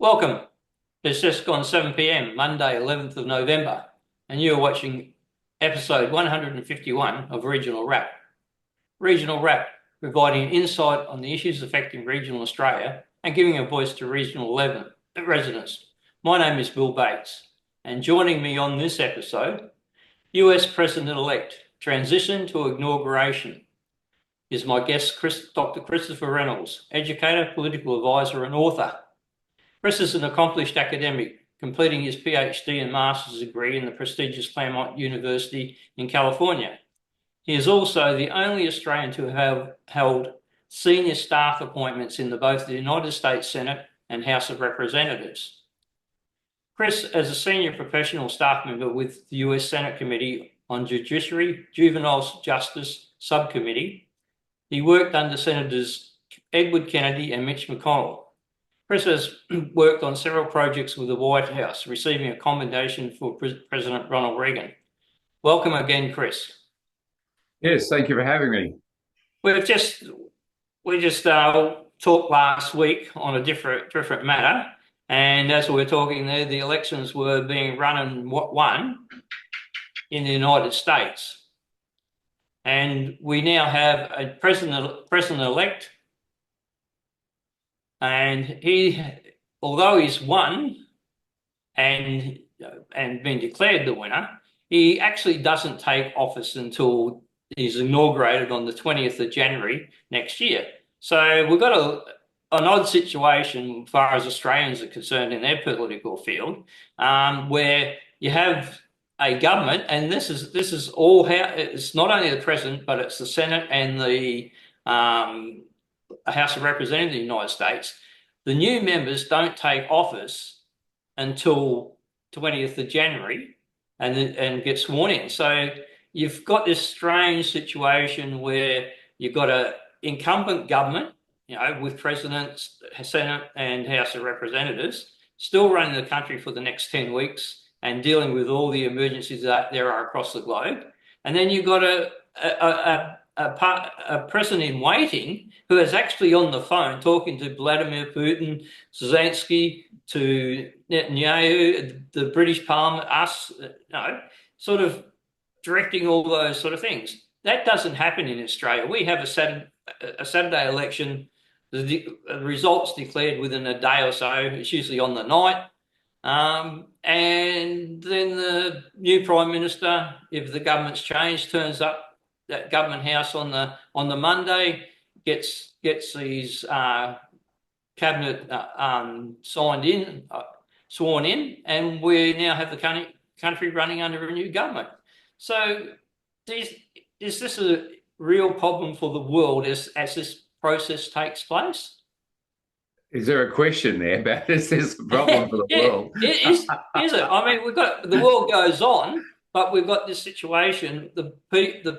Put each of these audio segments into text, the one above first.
Welcome. It's just gone 7 p.m., Monday, 11th of November, and you're watching episode 151 of Regional Wrap. Regional Wrap, providing insight on the issues affecting regional Australia and giving a voice to regional residents. My name is Bill Bates, and joining me on this episode, US President-elect, transition to inauguration, is my guest, Dr. Christopher Reynolds, educator, political advisor, and author. Chris is an accomplished academic, completing his PhD and master's degree in the prestigious Claremont University in California. He is also the only Australian to have held senior staff appointments in both the United States Senate and House of Representatives. Chris, as a senior professional staff member with the US Senate Committee on Judiciary, Juvenile Justice Subcommittee, he worked under Senators Edward Kennedy and Mitch McConnell. Chris has worked on several projects with the White House, receiving a commendation for President Ronald Reagan. Welcome again, Chris. Yes, thank you for having me. We just talked last week on a different matter, and as we were talking there, the elections were being run and won in the United States, and we now have a president-elect. And he, although he's won and been declared the winner, he actually doesn't take office until he's inaugurated on the 20th of January next year. So we've got an odd situation as far as Australians are concerned in their political field, where you have a government, and this is all how it's not only the president, but it's the Senate and the House of Representatives of the United States. The new members don't take office until 20th of January and get sworn in. So you've got this strange situation where you've got an incumbent government, with President, Senate and House of Representatives still running the country for the next 10 weeks and dealing with all the emergencies that there are across the globe. And then you've got a president in waiting who is actually on the phone talking to Vladimir Putin, Zelensky, to Netanyahu, the British Parliament, us, sort of directing all those sort of things. That doesn't happen in Australia. We have a Saturday election, the results declared within a day or so. It's usually on the night. And then the new Prime Minister, if the government's changed, turns up that government house on the Monday, gets these cabinet sworn in, and we now have the country running under a new government. So is this a real problem for the world as this process takes place? Is there a question there about is this a problem for the world? Is it? I mean, the world goes on, but we've got this situation. The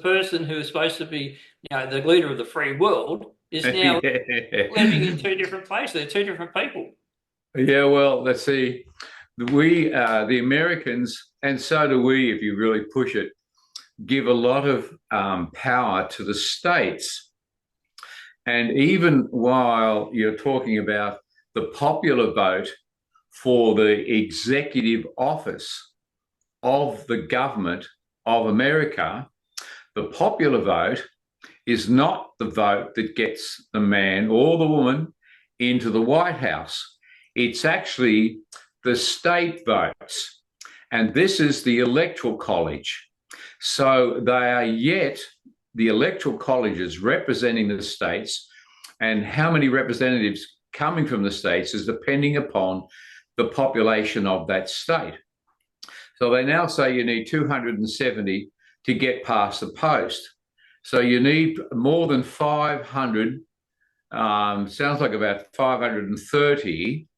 person who is supposed to be, the leader of the free world is now living in two different places. They're two different people. Yeah, well, let's see. We, the Americans, and so do we, if you really push it, give a lot of power to the states. And even while you're talking about the popular vote for the executive office of the government of America, the popular vote is not the vote that gets the man or the woman into the White House. It's actually the state votes. And this is the Electoral College. So they are yet the Electoral Colleges representing the states, and how many representatives coming from the states is depending upon the population of that state. So they now say you need 270 to get past the post. So you need more than 500, sounds like about 530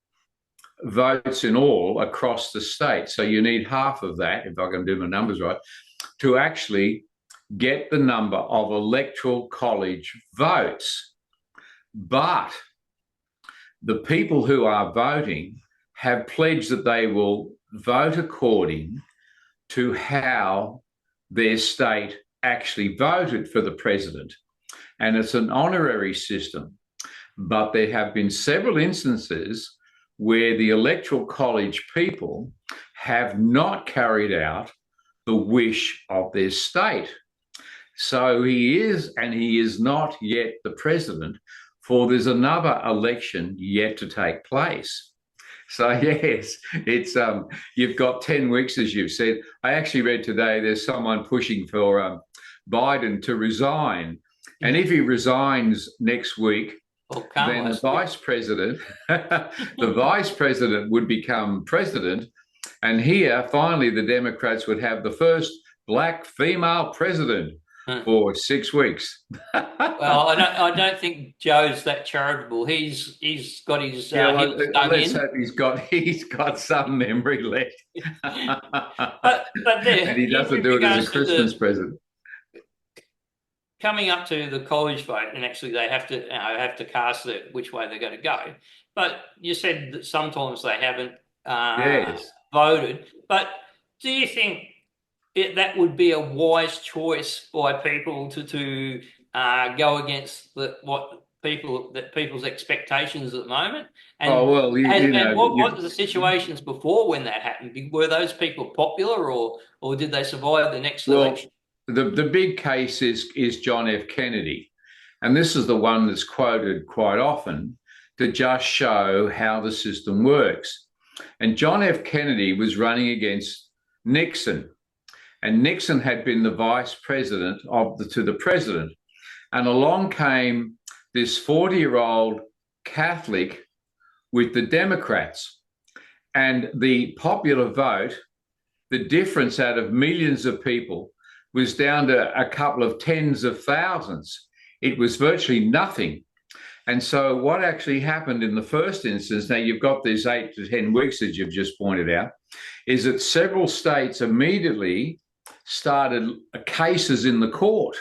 votes in all across the state. So you need half of that, if I can do my numbers right, to actually get the number of Electoral College votes. But the people who are voting have pledged that they will vote according to how their state actually voted for the president. And it's an honorary system. But there have been several instances where the Electoral College people have not carried out the wish of their state. So he is not yet the president, for there's another election yet to take place. So yes, it's you've got 10 weeks, as you've said. I actually read today there's someone pushing for Biden to resign, and if he resigns next week, then the vice president, the vice president would become president, and here finally the Democrats would have the first black female president for 6 weeks. Well, I don't think Joe's that charitable. He's got his let's hope he's got some memory left. but there, and he doesn't do it as a Christmas present. Coming up to the college vote, and actually they have to cast which way they're going to go. But you said that sometimes they haven't voted. But do you think that would be a wise choice by people to go against people's expectations at the moment? And, what were the situations before when that happened? Were those people popular, or did they survive the next election? The big case is John F. Kennedy, and this is the one that's quoted quite often to just show how the system works. And John F. Kennedy was running against Nixon, and Nixon had been the vice president to the president. And along came this 40-year-old Catholic with the Democrats, and the popular vote, the difference out of millions of people was down to a couple of tens of thousands. It was virtually nothing. And so what actually happened in the first instance, now you've got these 8 to 10 weeks that you've just pointed out, is that several states immediately started cases in the court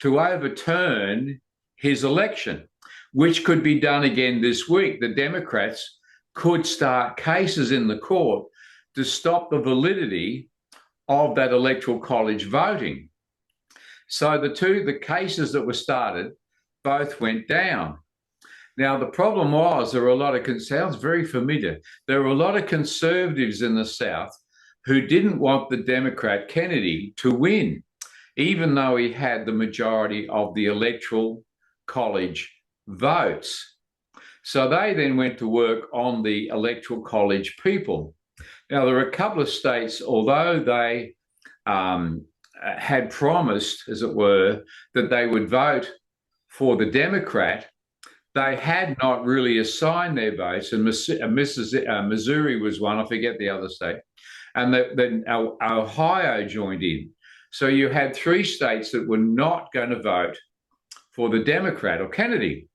to overturn his election, which could be done again this week. The Democrats could start cases in the court to stop the validity of that electoral college voting. So the cases that were started both went down. Now, the problem was there were a lot of, sounds very familiar, there were a lot of conservatives in the South who didn't want the Democrat Kennedy to win, even though he had the majority of the electoral college votes. So they then went to work on the electoral college people. Now, there are a couple of states, although they had promised, as it were, that they would vote for the Democrat, they had not really assigned their votes, and Missouri was one, I forget the other state, and then Ohio joined in. So you had 3 states that were not going to vote for the Democrat or Kennedy.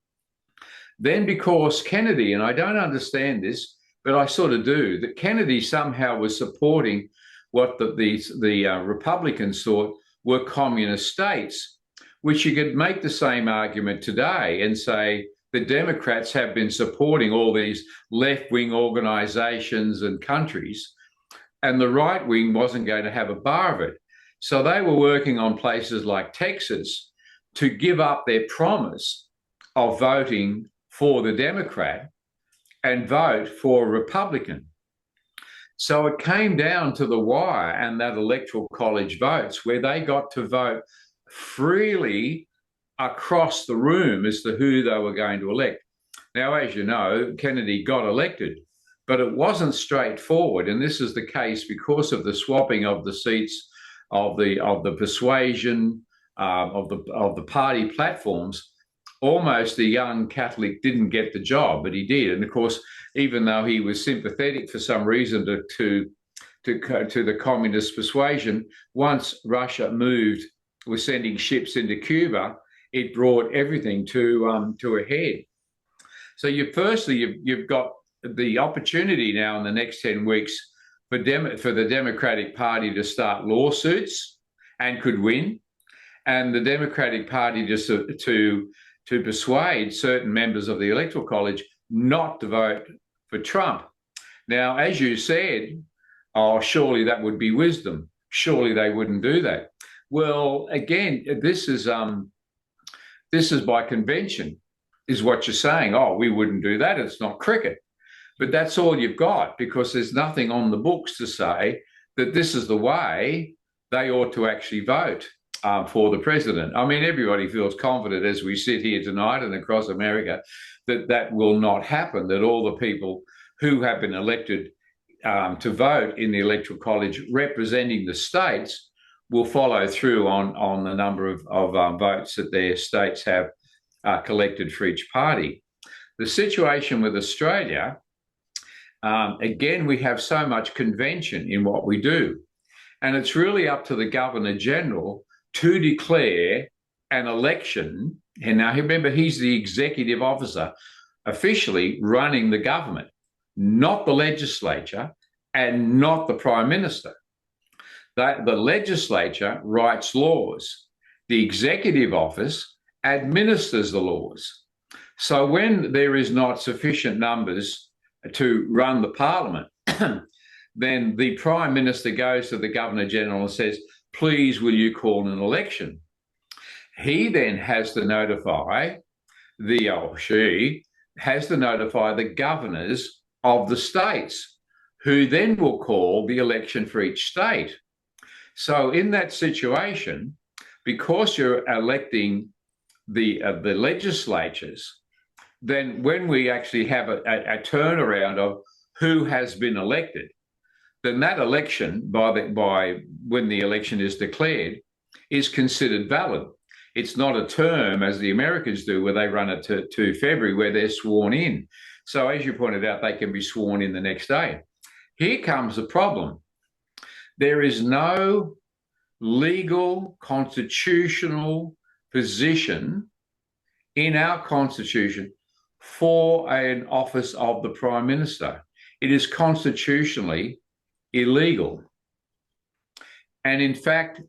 Then because Kennedy, and I don't understand this, but I sort of do, that Kennedy somehow was supporting what the Republicans thought were communist states, which you could make the same argument today and say the Democrats have been supporting all these left-wing organizations and countries, and the right wing wasn't going to have a bar of it. So they were working on places like Texas to give up their promise of voting for the Democrat and vote for a Republican. So it came down to the wire and that electoral college votes where they got to vote freely across the room as to who they were going to elect. Now, as you know, Kennedy got elected, but it wasn't straightforward. And this is the case because of the swapping of the seats of the persuasion of the party platforms. Almost the young Catholic didn't get the job, but he did. And of course, even though he was sympathetic for some reason to the communist persuasion, once Russia was sending ships into Cuba, it brought everything to a head. So you've got the opportunity now in the next 10 weeks for the Democratic Party to start lawsuits and could win, and the Democratic Party just to persuade certain members of the Electoral College not to vote for Trump. Now, as you said, surely that would be wisdom. Surely they wouldn't do that. Well, again, this is by convention, is what you're saying. Oh, we wouldn't do that. It's not cricket. But that's all you've got, because there's nothing on the books to say that this is the way they ought to actually vote for the president. I mean, everybody feels confident as we sit here tonight and across America that that will not happen, that all the people who have been elected to vote in the Electoral College representing the states will follow through on the number of votes that their states have collected for each party. The situation with Australia, again, we have so much convention in what we do. And it's really up to the Governor-General to declare an election. And now remember, he's the executive officer officially running the government, not the legislature and not the Prime Minister. The legislature writes laws. The executive office administers the laws. So when there is not sufficient numbers to run the parliament, then the Prime Minister goes to the Governor-General and says, please, will you call an election? He then has to notify she has to notify the governors of the states, who then will call the election for each state. So in that situation, because you're electing the legislatures, then when we actually have a turnaround of who has been elected, then that election, by when the election is declared, is considered valid. It's not a term, as the Americans do, where they run it to February, where they're sworn in. So as you pointed out, they can be sworn in the next day. Here comes the problem. There is no legal constitutional position in our Constitution for an office of the Prime Minister. It is constitutionally illegal. And in fact,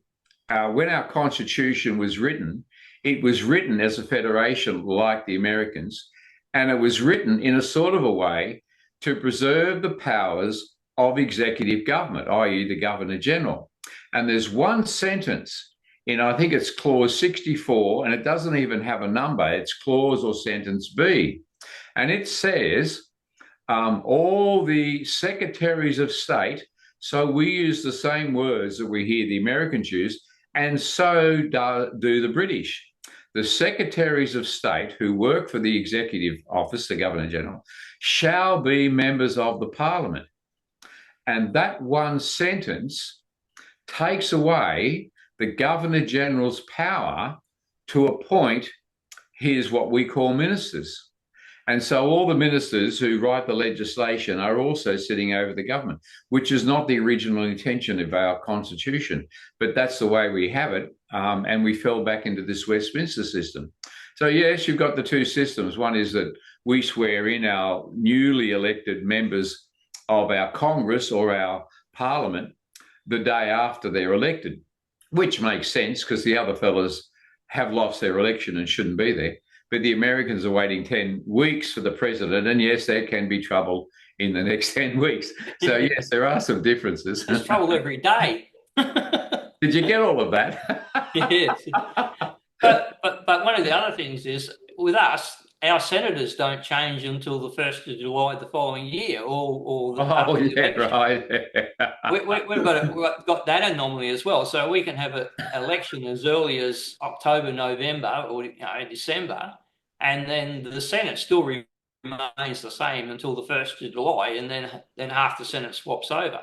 when our Constitution was written, it was written as a federation like the Americans, and it was written in a sort of a way to preserve the powers of executive government, i.e. the Governor-General. And there's one sentence in, I think it's clause 64, and it doesn't even have a number, it's clause or sentence B. And it says, all the secretaries of state, so we use the same words that we hear the Americans use, and so do the British. The secretaries of state who work for the executive office, the Governor-General, shall be members of the Parliament. And that one sentence takes away the Governor-General's power to appoint his what we call ministers. And so all the ministers who write the legislation are also sitting over the government, which is not the original intention of our Constitution, but that's the way we have it. And we fell back into this Westminster system. So yes, you've got the two systems. One is that we swear in our newly elected members of our Congress or our Parliament the day after they're elected, which makes sense because the other fellas have lost their election and shouldn't be there. But the Americans are waiting 10 weeks for the president, and yes, there can be trouble in the next 10 weeks. So yes, there are some differences. There's trouble every day. Did you get all of that? Yes. But one of the other things is, with us, our senators don't change until the 1st of July the following year. Right. We've got that anomaly as well. So we can have an election as early as October, November, or December, and then the Senate still remains the same until the 1st of July, and then half the Senate swaps over,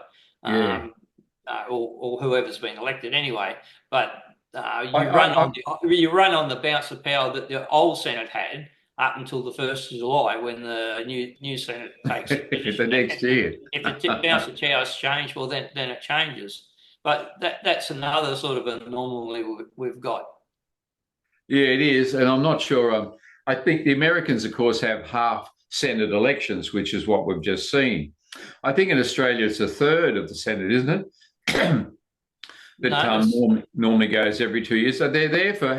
or whoever's been elected anyway. But you run on the bounce of power that the old Senate had up until the 1st of July, when the new Senate takes the next year. If the bounce of powers change, well, then it changes. But that's another sort of anomaly we've got. Yeah, it is, and I'm not sure. I think the Americans, of course, have half Senate elections, which is what we've just seen. I think in Australia it's a third of the Senate, isn't it? That normally goes every 2 years. So they're there for...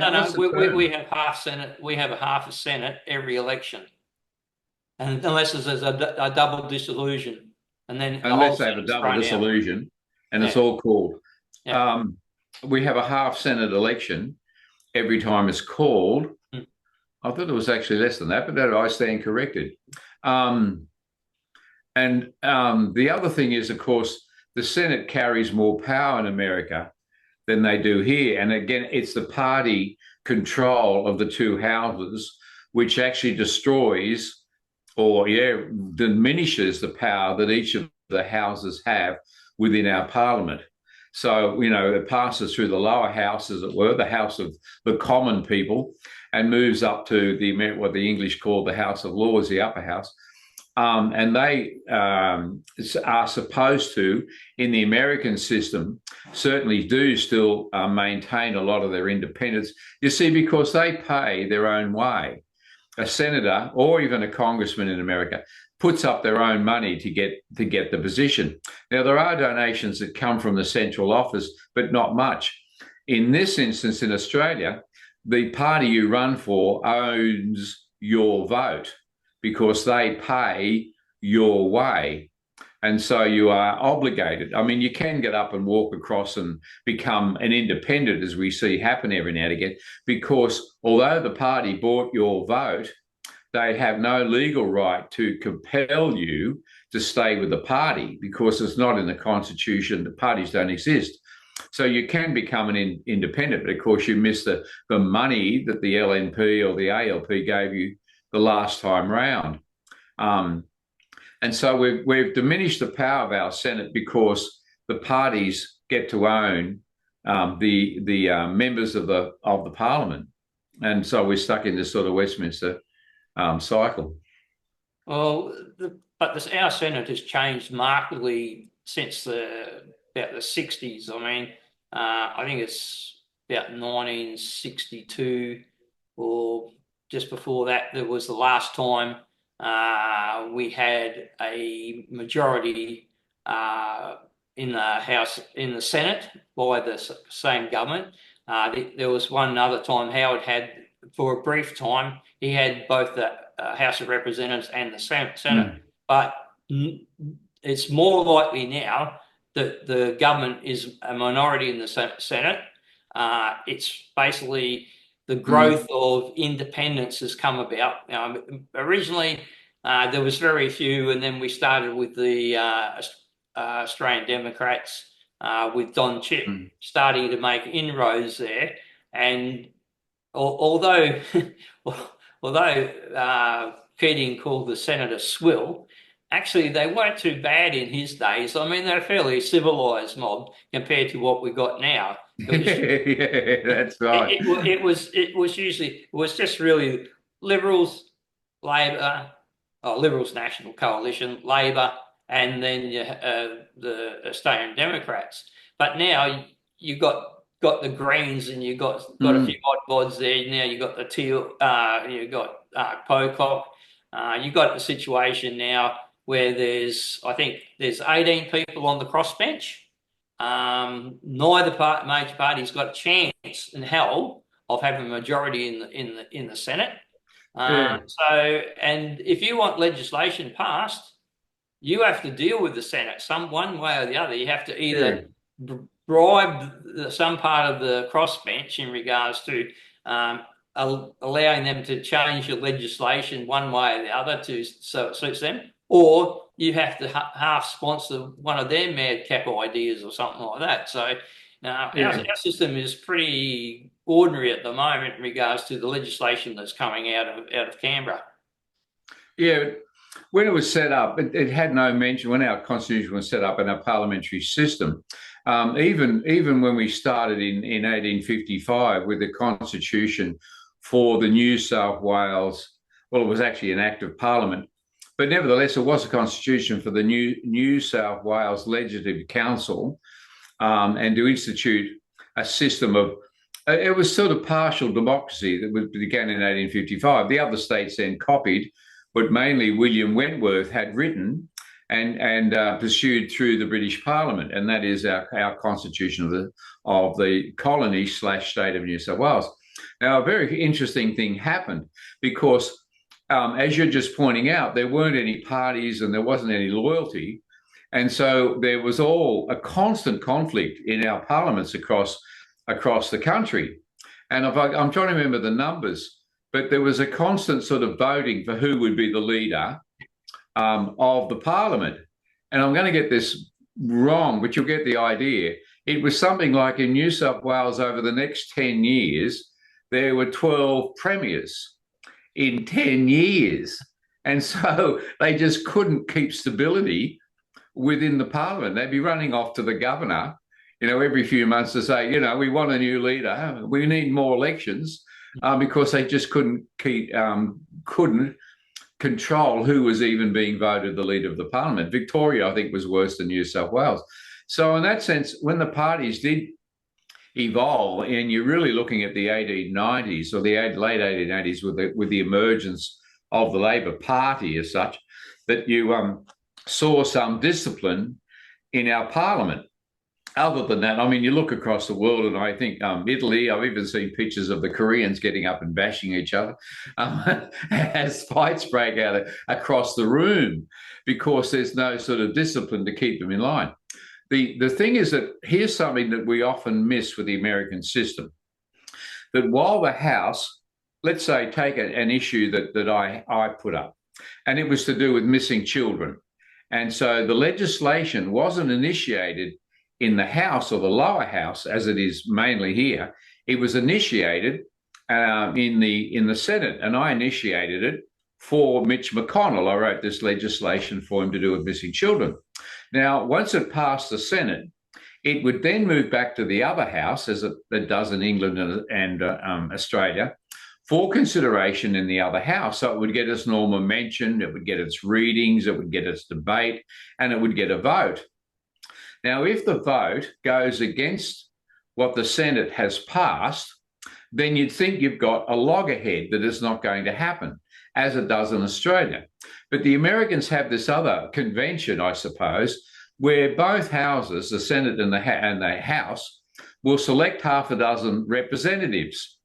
We have half Senate. We have a half a Senate every election. And unless there's a double dissolution. And then unless they have a double dissolution, and it's all called. Yeah. We have a half Senate election every time it's called. I thought it was actually less than that, but I stand corrected. And the other thing is, of course, the Senate carries more power in America than they do here. And again, it's the party control of the two houses, which actually destroys or, diminishes the power that each of the houses have within our parliament. So, it passes through the lower house, as it were, the house of the common people, and moves up to what the English call the House of Lords, the upper house. And they are supposed to, in the American system, certainly do still maintain a lot of their independence. You see, because they pay their own way. A senator or even a congressman in America puts up their own money to get the position. Now, there are donations that come from the central office, but not much. In this instance, in Australia, the party you run for owns your vote because they pay your way. And so you are obligated. I mean, you can get up and walk across and become an independent, as we see happen every now and again, because although the party bought your vote, they have no legal right to compel you to stay with the party because it's not in the Constitution. The parties don't exist. So you can become an independent, but of course you miss the money that the LNP or the ALP gave you the last time round. And so we've diminished the power of our Senate because the parties get to own the members of the Parliament, and so we're stuck in this sort of Westminster cycle. Well, our Senate has changed markedly since about the 60s. I mean, I think it's about 1962 or just before that. There was the last time we had a majority in the Senate by the same government. There was one other time Howard had, for a brief time, he had both the House of Representatives and the Senate. But it's more likely now that the government is a minority in the Senate. It's basically the growth of independence has come about. Originally, there was very few, and then we started with the Australian Democrats with Don Chipp starting to make inroads there. And although Keating called the Senate a swill, actually they weren't too bad in his days. I mean, they're a fairly civilised mob compared to what we got now. Yeah, that's right. It was just really Liberals, Labor, Liberals National Coalition, Labor, and then the Australian Democrats. But now you got the Greens, and you got a few odd bods there. Now you got the Teal, you got Pocock. You got a situation now where there's 18 people on the crossbench. Neither major party's got a chance in hell of having a majority in the Senate. And if you want legislation passed, you have to deal with the Senate one way or the other. You have to either bribe some part of the crossbench in regards to allowing them to change your legislation one way or the other so it suits them, or you have to half sponsor one of their madcap ideas or something like that. So our system is pretty ordinary at the moment in regards to the legislation that's coming out of Canberra. Yeah, when it was set up, it had no mention when our constitution was set up in our parliamentary system. Even when we started in 1855 with the constitution for the New South Wales, well, it was actually an act of parliament, but nevertheless, it was a constitution for the New South Wales Legislative Council, and to institute a system of, it was sort of partial democracy that began in 1855. The other states then copied, but mainly William Wentworth had written and pursued through the British Parliament, and that is our constitution of the colony / state of New South Wales. Now, a very interesting thing happened because, as you're just pointing out, there weren't any parties and there wasn't any loyalty, and so there was all a constant conflict in our parliaments across the country. And I'm trying to remember the numbers, but there was a constant sort of voting for who would be the leader of the parliament. And I'm going to get this wrong, but you'll get the idea. It was something like in New South Wales over the next 10 years, there were 12 premiers in 10 years. And so they just couldn't keep stability within the parliament. They'd be running off to the governor, every few months to say, we want a new leader. We need more elections, because they just couldn't control who was even being voted the leader of the parliament. Victoria, I think, was worse than New South Wales. So in that sense, when the parties did evolve, and you're really looking at the 1890s or the late 1880s with the emergence of the Labor Party as such, that you saw some discipline in our parliament. Other than that, I mean, you look across the world, and I think Italy, I've even seen pictures of the Koreans getting up and bashing each other as fights break out across the room because there's no sort of discipline to keep them in line. The thing is that here's something that we often miss with the American system, that while the House, let's say, take an issue that I put up, and it was to do with missing children. And so the legislation wasn't initiated in the House or the lower house, as it is mainly here. It was initiated in the Senate, and I initiated it for Mitch McConnell. I wrote this legislation for him to do with missing children. Now, once it passed the Senate, it would then move back to the other house, as it does in England and Australia, for consideration in the other house. So it would get its normal mention, it would get its readings, it would get its debate, and it would get a vote. Now, if the vote goes against what the Senate has passed, then you'd think you've got a loggerhead that is not going to happen, as it does in Australia. But the Americans have this other convention, I suppose, where both houses, the Senate and the House, will select half a dozen representatives,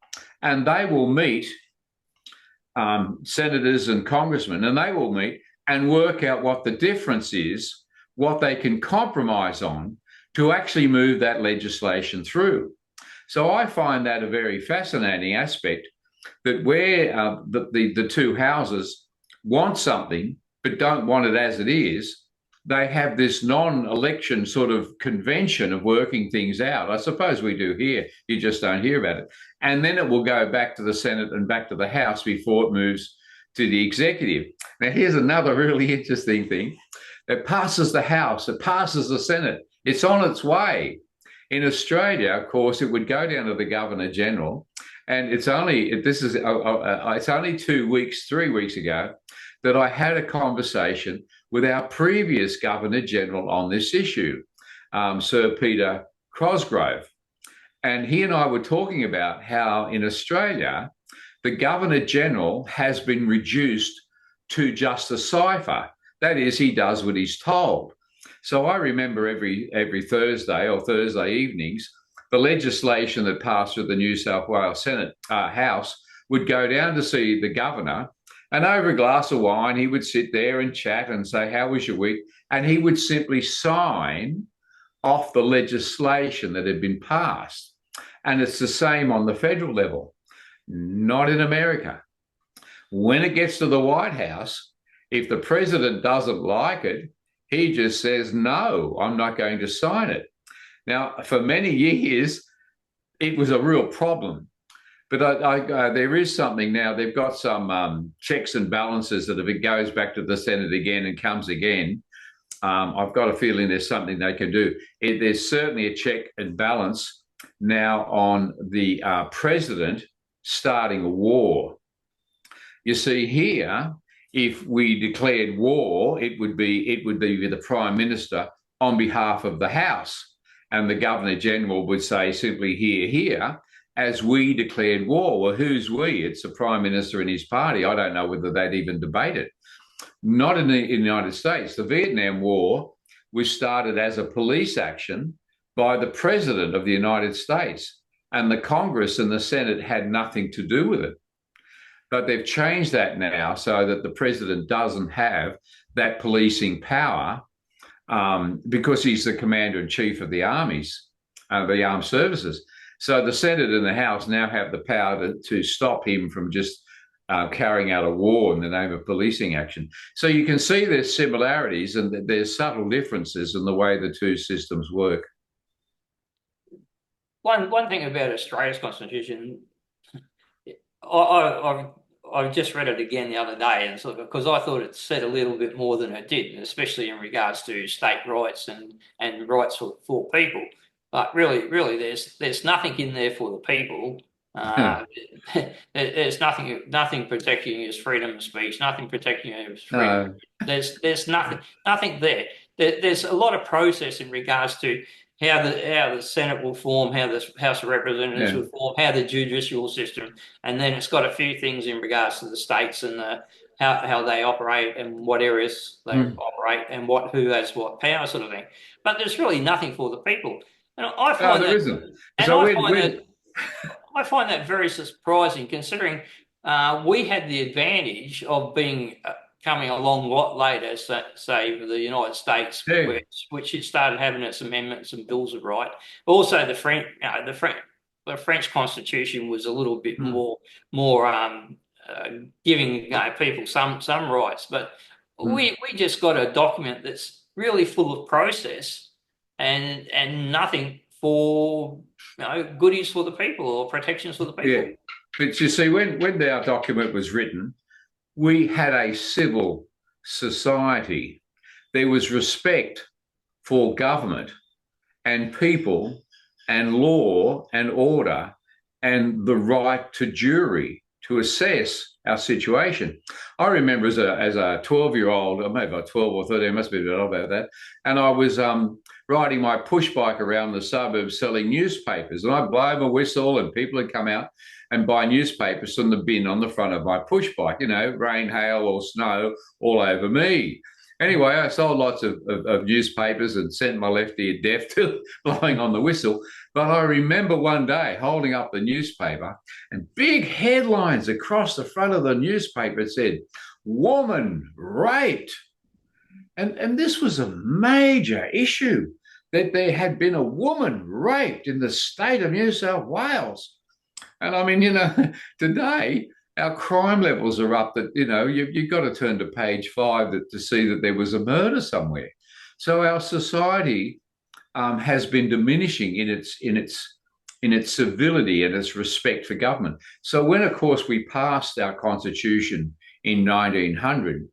and they will meet, senators and congressmen, and they will meet and work out what the difference is, what they can compromise on to actually move that legislation through. So I find that a very fascinating aspect, that where the two houses want something but don't want it as it is, they have this non-election sort of convention of working things out. I suppose we do here, you just don't hear about it. And then it will go back to the Senate and back to the House before it moves to the executive. Now, here's another really interesting thing. It passes the House, it passes the Senate, it's on its way. In Australia, of course, it would go down to the Governor General, and it's only 2 weeks, 3 weeks ago, that I had a conversation with our previous Governor General on this issue, Sir Peter Cosgrove. And he and I were talking about how in Australia, the Governor General has been reduced to just a cipher. That is, he does what he's told. So I remember every Thursday or Thursday evenings, the legislation that passed through the New South Wales Senate House would go down to see the governor, and over a glass of wine, he would sit there and chat and say, "How was your week?" And he would simply sign off the legislation that had been passed. And it's the same on the federal level, not in America. When it gets to the White House, if the president doesn't like it, he just says, "No, I'm not going to sign it." Now, for many years, it was a real problem. But there is something now. They've got some checks and balances that if it goes back to the Senate again and comes again, I've got a feeling there's something they can do. There's certainly a check and balance now on the president starting a war. You see here, if we declared war, it would be the Prime Minister on behalf of the House, and the Governor General would say simply here, as we declared war. Well, who's we? It's the Prime Minister and his party. I don't know whether they'd even debate it. Not in the United States. The Vietnam War was started as a police action by the President of the United States, and the Congress and the Senate had nothing to do with it. But they've changed that now so that the president doesn't have that policing power because he's the commander-in-chief of the armies, the armed services. So the Senate and the House now have the power to stop him from just carrying out a war in the name of policing action. So you can see there's similarities and there's subtle differences in the way the two systems work. One thing about Australia's constitution, I've just read it again the other day, and because I thought it said a little bit more than it did, especially in regards to state rights and rights for people. But really, there's nothing in there for the people. There's nothing protecting his freedom of speech, nothing protecting his freedom. There's nothing there. There's a lot of process in regards to how the Senate will form, how the House of Representatives will form, how the judicial system, and then it's got a few things in regards to the states and how they operate and what areas they operate and who has what power, sort of thing. But there's really nothing for the people, and I find there that, isn't. and So I find that very surprising, considering we had the advantage of being coming along a lot later, say the United States, which had started having its amendments and bills of right. Also, the French Constitution was a little bit more giving people some rights, but we just got a document that's really full of process and nothing for goodies for the people or protections for the people. Yeah, but you see, when our document was written, we had a civil society. There was respect for government and people and law and order and the right to jury to assess our situation. I remember as a 12-year-old, or maybe 12 or 13, must be a bit old about that, and I was riding my push bike around the suburbs selling newspapers, and I'd blow my whistle and people would come out and buy newspapers from the bin on the front of my push bike, rain, hail or snow all over me. Anyway, I sold lots of newspapers and sent my left ear deaf to blowing on the whistle. But I remember one day holding up the newspaper and big headlines across the front of the newspaper said, "Woman raped." And this was a major issue, that there had been a woman raped in the state of New South Wales. And I mean, today our crime levels are up that, you've got to turn to page 5 to see that there was a murder somewhere. So our society has been diminishing in its civility and its respect for government. So when, of course, we passed our constitution in 1900,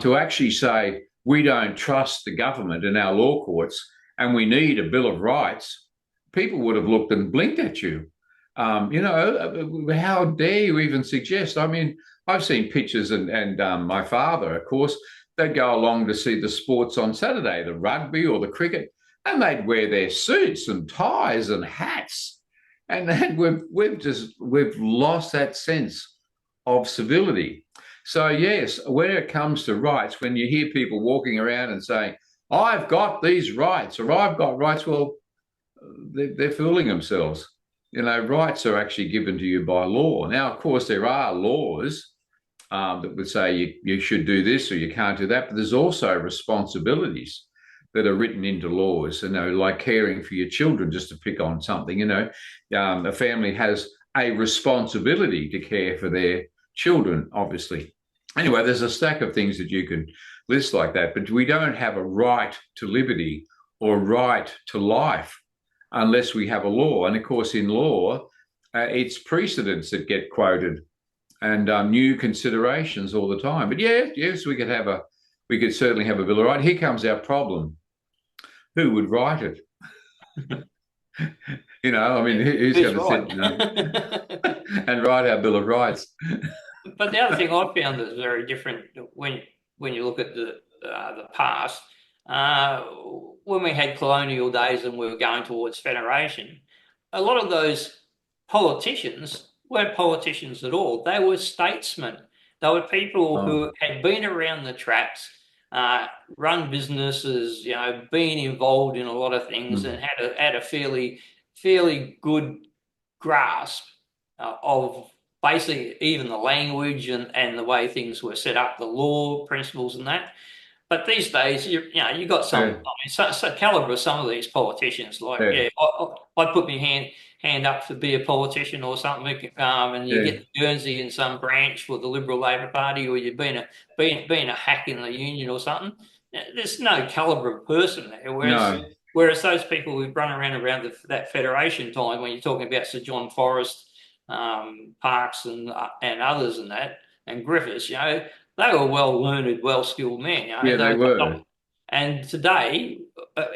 to actually say we don't trust the government and our law courts and we need a Bill of Rights, people would have looked and blinked at you. How dare you even suggest? I mean, I've seen pictures and my father, of course, they'd go along to see the sports on Saturday, the rugby or the cricket, and they'd wear their suits and ties and hats. And then we've lost that sense of civility. So yes, when it comes to rights, when you hear people walking around and saying, "I've got these rights," or "I've got rights," well, they're fooling themselves. Rights are actually given to you by law. Now, of course, there are laws that would say you should do this or you can't do that, but there's also responsibilities that are written into laws, like caring for your children, just to pick on something. A family has a responsibility to care for their children, obviously. Anyway, there's a stack of things that you can list like that, but we don't have a right to liberty or right to life unless we have a law. And of course, in law, it's precedents that get quoted and new considerations all the time. But yes, we could certainly have a Bill of Rights. Here comes our problem. Who would write it? Who's going to sit and write our Bill of Rights? But the other thing I found that's very different when you look at the past, when we had colonial days and we were going towards federation, a lot of those politicians weren't politicians at all. They were statesmen. They were people who had been around the traps, run businesses, been involved in a lot of things, and had a fairly good grasp of basically even the language and the way things were set up, the law principles and that. But these days, you got some. I Yeah, mean, so caliber of some of these politicians. Like, yeah, yeah, I put my hand up to be a politician or something, and you yeah. get the Guernsey in some branch for the Liberal Labor Party, or you've been a hack in the union or something. There's no caliber of person there. No, Whereas those people who've run around that Federation time, when you're talking about Sir John Forrest, Parkes, and others, and Griffiths, they were well learned, well skilled men. yeah, they were. And today,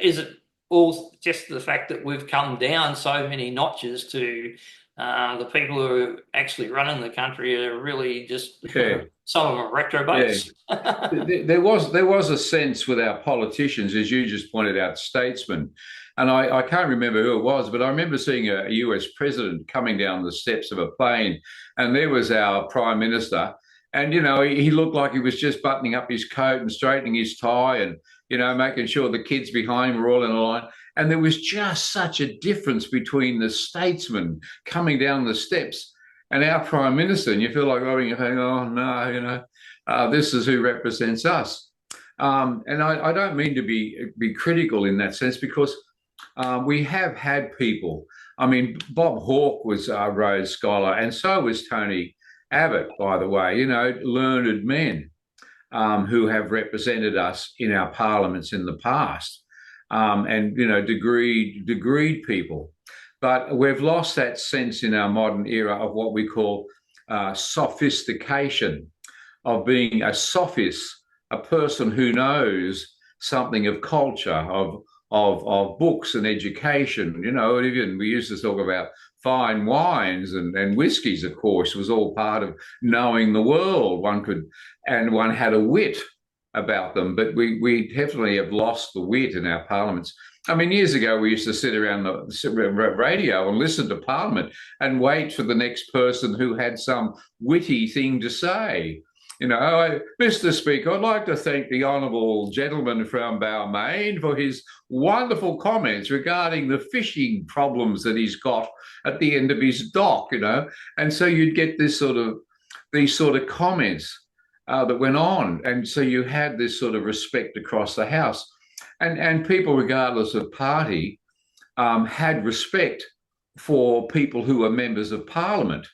is it all just the fact that we've come down so many notches to the people who are actually running the country are really just Yeah, some of them are yeah. retrobates. There was a sense with our politicians, as you just pointed out, statesmen, and I can't remember who it was, but I remember seeing a US president coming down the steps of a plane, and there was our prime minister, and he looked like he was just buttoning up his coat and straightening his tie, and making sure the kids behind him were all in a line, and there was just such a difference between the statesman coming down the steps and our prime minister, and you feel like rubbing your hand, oh no, this is who represents us. And I don't mean to be critical in that sense, because we have had people. I mean, Bob Hawke was a Rhodes Scholar, and so was Tony Abbott, by the way, learned men who have represented us in our parliaments in the past, and, degreed people. But we've lost that sense in our modern era of what we call sophistication, of being a sophist, a person who knows something of culture, of books and education. Even we used to talk about fine wines and whiskies, of course, was all part of knowing the world. One had a wit about them, but we definitely have lost the wit in our parliaments. I mean, years ago, we used to sit around the radio and listen to Parliament and wait for the next person who had some witty thing to say. Mr. Speaker, I'd like to thank the honourable gentleman from Balmain for his wonderful comments regarding the fishing problems that he's got at the end of his dock, And so you'd get these sort of comments that went on. And so you had this sort of respect across the House. And people, regardless of party, had respect for people who were members of Parliament.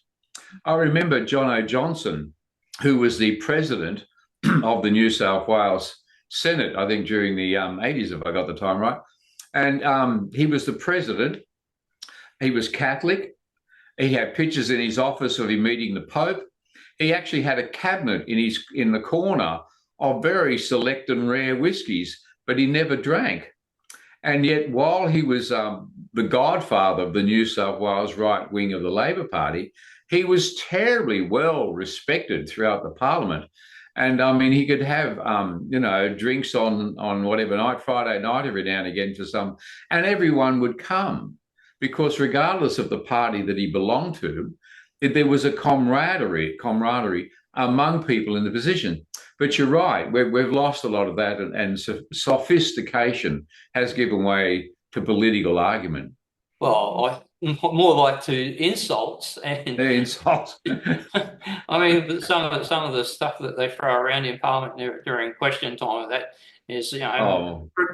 I remember John O. Johnson, who was the president of the New South Wales Senate, I think during the 80s, if I got the time right. And he was the president. He was Catholic. He had pictures in his office of him meeting the Pope. He actually had a cabinet in the corner of very select and rare whiskies, but he never drank. And yet, while he was the godfather of the New South Wales right wing of the Labor Party, he was terribly well respected throughout the Parliament. And I mean, he could have, drinks on whatever night, Friday night, every now and again for some, and everyone would come, because regardless of the party that he belonged to, there was a camaraderie among people in the position. But you're right, we've lost a lot of that, and sophistication has given way to political argument. Well, more like to insults and Insults. I mean, some of the stuff that they throw around in Parliament during question time, that is,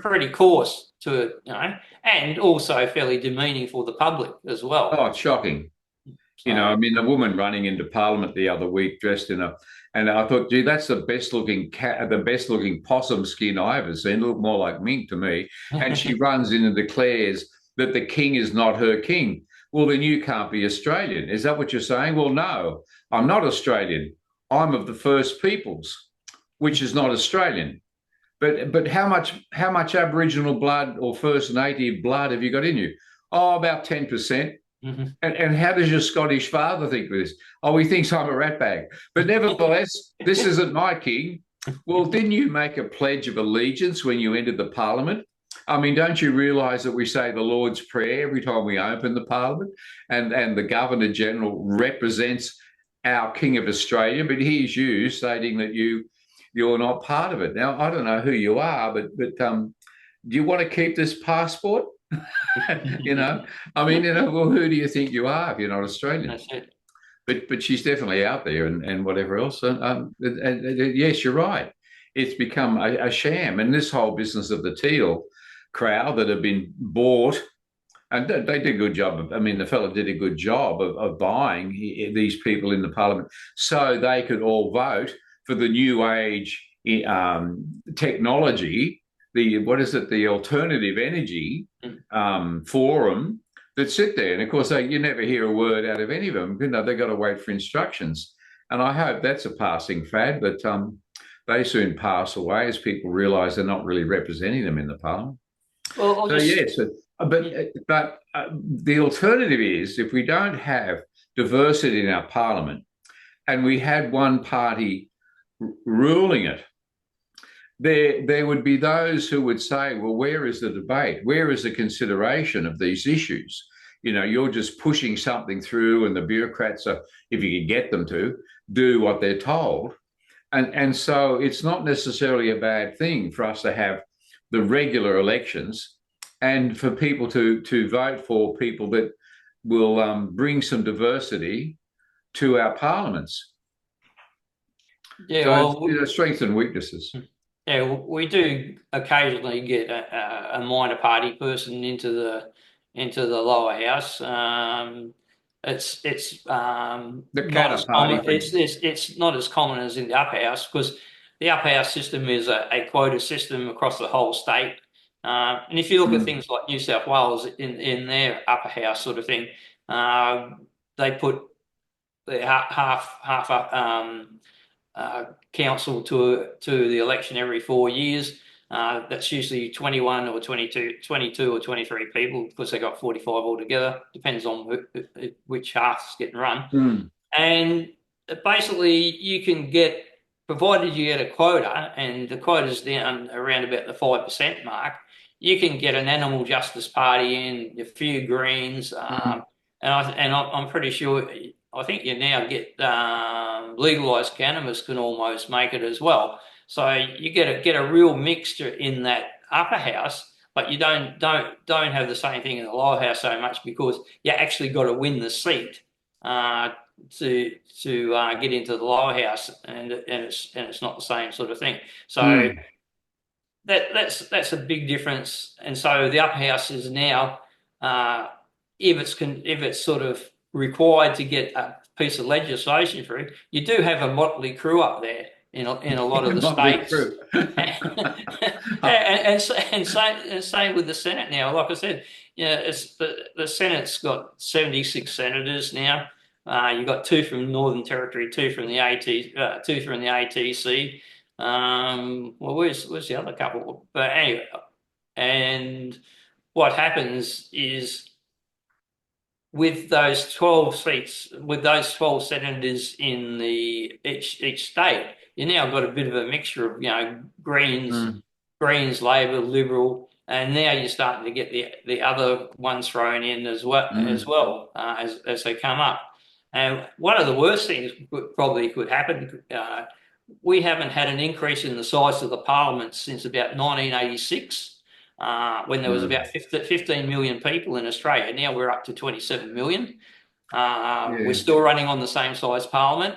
pretty coarse and also fairly demeaning for the public as well. Oh, it's shocking. So, I mean, a woman running into Parliament the other week dressed and I thought, gee, that's the best looking possum skin I ever seen. It looked more like mink to me. And she runs in and declares that the king is not her king. Well, then you can't be Australian. Is that what you're saying? Well, no, I'm not Australian. I'm of the First Peoples, which is not Australian. But how much Aboriginal blood or First Native blood have you got in you? Oh, about 10%. mm-hmm. And how does your Scottish father think of this? Oh, he thinks I'm a ratbag. But nevertheless, this isn't my king. Well, didn't you make a pledge of allegiance when you entered the Parliament? I mean, don't you realise that we say the Lord's Prayer every time we open the Parliament, and the Governor General represents our King of Australia, but here's you stating that you're not part of it. Now, I don't know who you are, but do you want to keep this passport? I mean, well, who do you think you are if you're not Australian? That's it. But she's definitely out there and whatever else. And yes, you're right. it's become a sham. And this whole business of the teal crowd that have been bought, and they did a good job. I mean, the fellow did a good job of buying these people in the parliament so they could all vote for the new age technology, what is it, the alternative energy forum that sit there. And of course, you never hear a word out of any of them. They've got to wait for instructions. And I hope that's a passing fad, but they soon pass away as people realise they're not really representing them in the parliament. Well, So yes, but the alternative is if we don't have diversity in our parliament and we had one party ruling it, there would be those who would say, well, where is the debate? Where is the consideration of these issues? You're just pushing something through, and the bureaucrats are, if you can get them to, do what they're told. And so it's not necessarily a bad thing for us to have the regular elections and for people to vote for people that will bring some diversity to our parliaments. Yeah, so strengths and weaknesses. Yeah, we do occasionally get a minor party person into the lower house. It's not as common. It's not as common as in the upper house because the upper house system is a quota system across the whole state. And if you look at things like New South Wales in their upper house sort of thing, they put the half council to the election every 4 years. That's usually 21 or 22 or 23 people because they got 45 altogether. Depends on which half's getting run. And basically you can get, provided you get a quota, and the quota's down around about the 5% mark, you can get an animal justice party in, a few Greens, and I'm pretty sure, I think you now get legalised cannabis can almost make it as well. So you get a real mixture in that upper house, but you don't have the same thing in the lower house so much because you actually got to win the seat to get into the lower house, and it's not the same sort of thing. So that's a big difference. And so the upper house is now, if it's sort of required to get a piece of legislation through, you do have a motley crew up there in a lot of the states. and same with the Senate now. Like I said, it's the Senate's got 76 senators now. You've got 2 from Northern Territory, 2 from the two from the ATC. Well, where's the other couple? But anyway, and what happens is with those 12 seats, with those 12 senators in each state, you now got a bit of a mixture of Greens, Labor, Liberal, and now you're starting to get the other ones thrown in as well as they come up. And one of the worst things probably could happen. We haven't had an increase in the size of the parliament since about 1986, when there was about 15 million people in Australia. Now we're up to 27 million. We're still running on the same size parliament.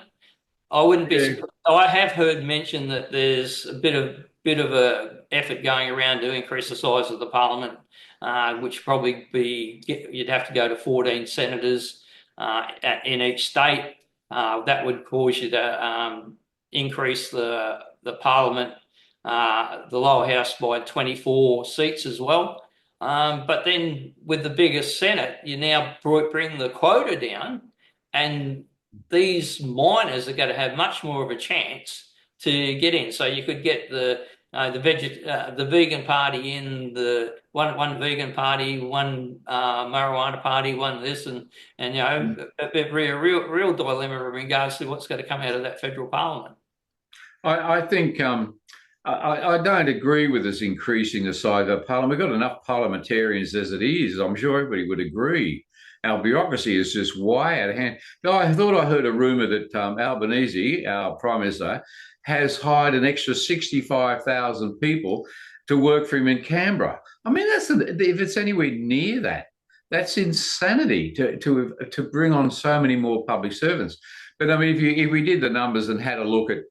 I wouldn't be surprised. I have heard mention that there's a bit of a effort going around to increase the size of the parliament, which probably you'd have to go to 14 senators in each state. That would cause you to increase the parliament, the lower house, by 24 seats as well. But then with the biggest Senate, you now bring the quota down, and these minors are going to have much more of a chance to get in. So you could get the vegan party in, the one vegan party, one marijuana party, one this, and it'd be a real dilemma in regards to what's going to come out of that federal parliament. I think I don't agree with us increasing the size of parliament. We've got enough parliamentarians as it is. I'm sure everybody would agree. Our bureaucracy is just way out of hand. I thought I heard a rumour that Albanese, our Prime Minister, has hired an extra 65,000 people to work for him in Canberra. I mean, if it's anywhere near that, that's insanity to bring on so many more public servants. But I mean, if we did the numbers and had a look at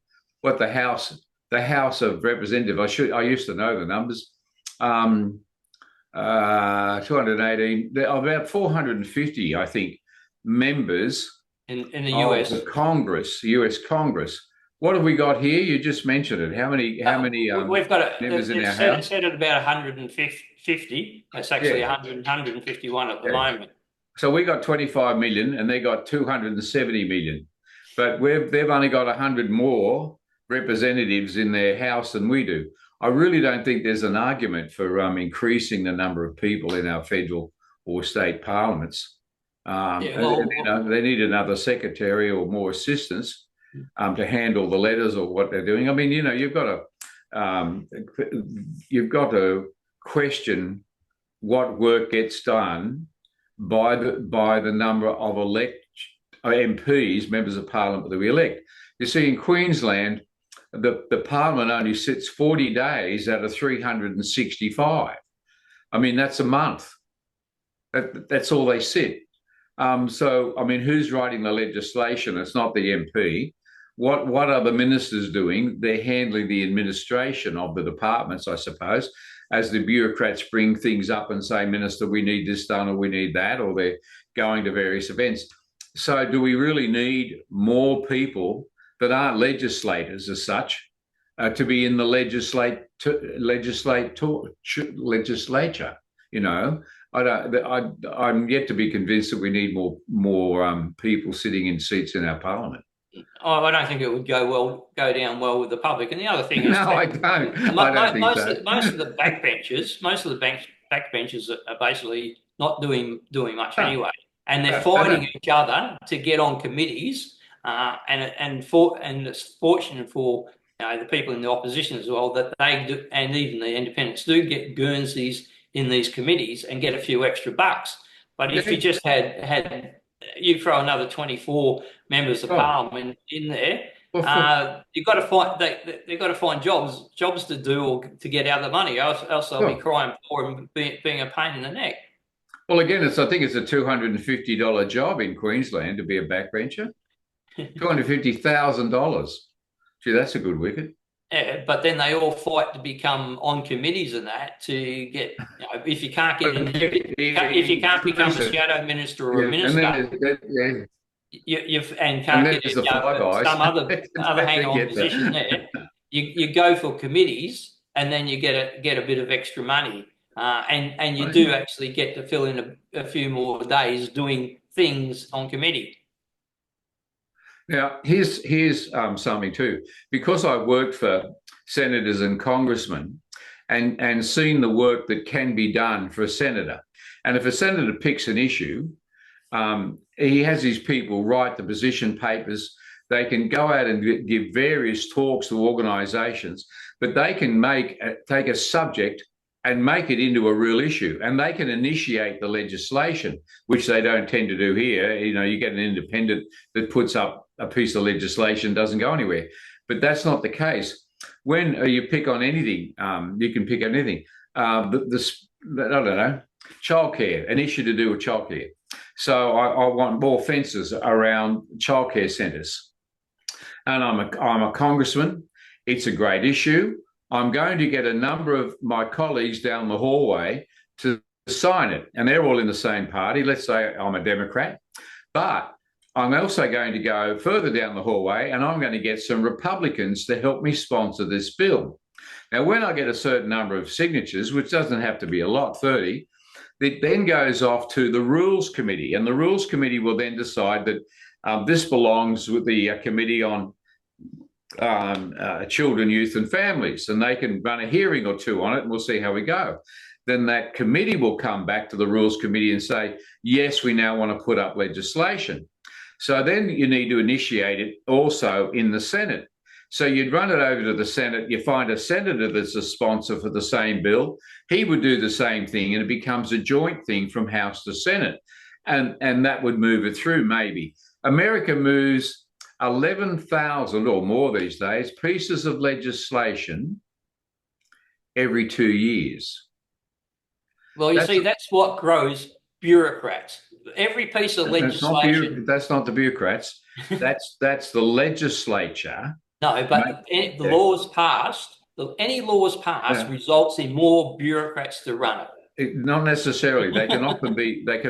what the House the House of Representatives, I used to know the numbers. 218, there are about 450, I think, members in the of US. the Congress, US Congress. What have we got here? You just mentioned it. How many We've got members in our it's House? set at about 150. That's actually Yeah. 151 at the Yeah. moment. So we got 25 million and they got 270 million. But they've only got 100 more representatives in their House than we do. I really don't think there's an argument for increasing the number of people in our federal or state parliaments. They need another secretary or more assistants to handle the letters or what they're doing. I mean, you've got to question what work gets done by the number of MPs, members of parliament that we elect. You see, in Queensland, the parliament only sits 40 days out of 365. I mean, that's a month. That's all they sit. So, I mean, who's writing the legislation? It's not the MP. What are the ministers doing? They're handling the administration of the departments, I suppose, as the bureaucrats bring things up and say, Minister, we need this done or we need that, or they're going to various events. So do we really need more people that aren't legislators as such to be in the legislature? I'm yet to be convinced that we need more people sitting in seats in our parliament. Oh, I don't think it would go down well with the public. And the other thing is, no, I don't. I don't think so. Most of the backbenchers are basically not doing much anyway, and they're fighting each other to get on committees. And it's fortunate for the people in the opposition as well that they do, and even the independents do get Guernseys in these committees and get a few extra bucks. But if you just had you throw another 24 members of parliament in there, you've got to find they've got to find jobs to do or to get out the money, else they'll be crying poor and being a pain in the neck. Well, again, I think it's a $250 job in Queensland to be a backbencher. $250,000. Gee, that's a good wicket. Yeah, but then they all fight to become on committees and that to get. If you can't get in, if you can't become a shadow minister or a minister, can't get some other hang-on position there, you go for committees and then you get a bit of extra money, and you do actually get to fill in a few more days doing things on committee. Now, here's something too. Because I've worked for senators and congressmen and seen the work that can be done for a senator. And if a senator picks an issue, he has his people write the position papers. They can go out and give various talks to organisations, but they can take a subject and make it into a real issue, and they can initiate the legislation, which they don't tend to do here. You get an independent that puts up a piece of legislation, doesn't go anywhere. But that's not the case. When you pick on anything, you can pick anything. I don't know, childcare, an issue to do with childcare. So I want more fences around childcare centres. And I'm a congressman. It's a great issue. I'm going to get a number of my colleagues down the hallway to sign it, and they're all in the same party. Let's say I'm a Democrat, but I'm also going to go further down the hallway and I'm going to get some Republicans to help me sponsor this bill. Now, when I get a certain number of signatures, which doesn't have to be a lot, 30, it then goes off to the Rules Committee, and the Rules Committee will then decide that this belongs with the Committee on Children, Youth and Families, and they can run a hearing or two on it and we'll see how we go. Then that committee will come back to the Rules Committee and say, yes, we now want to put up legislation. So then you need to initiate it also in the Senate. So you'd run it over to the Senate, you find a senator that's a sponsor for the same bill, he would do the same thing, and it becomes a joint thing from House to Senate. And that would move it through maybe. America moves 11,000 or more these days pieces of legislation every 2 years. Well, that's what grows bureaucrats. Every piece of legislation. That's not the bureaucrats. That's the legislature No, but the laws passed, any laws passed results in more bureaucrats to run it. Not necessarily. They can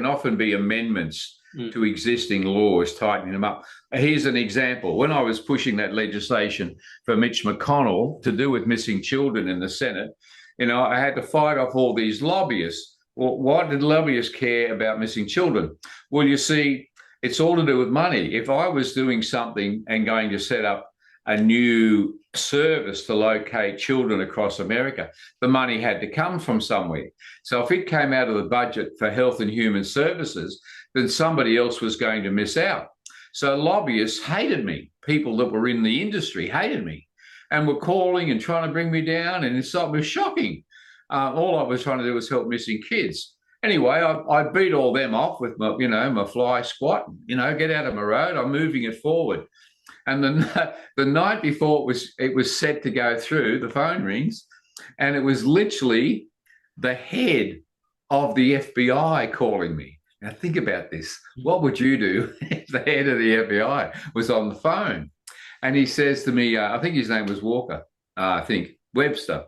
often be amendments to existing laws, tightening them up. Here's an example. When I was pushing that legislation for Mitch McConnell to do with missing children in the Senate, I had to fight off all these lobbyists. Well, why did lobbyists care about missing children? Well, you see, it's all to do with money. If I was doing something and going to set up a new service to locate children across America, the money had to come from somewhere. So if it came out of the budget for Health and Human Services, then somebody else was going to miss out. So lobbyists hated me. People that were in the industry hated me and were calling and trying to bring me down, and it was shocking. All I was trying to do was help missing kids. Anyway, I beat all them off with my fly squat, get out of my road. I'm moving it forward. And the night before it was set to go through, the phone rings, and it was literally the head of the FBI calling me. Now think about this. What would you do if the head of the FBI was on the phone? And he says to me, I think his name was Walker, Webster.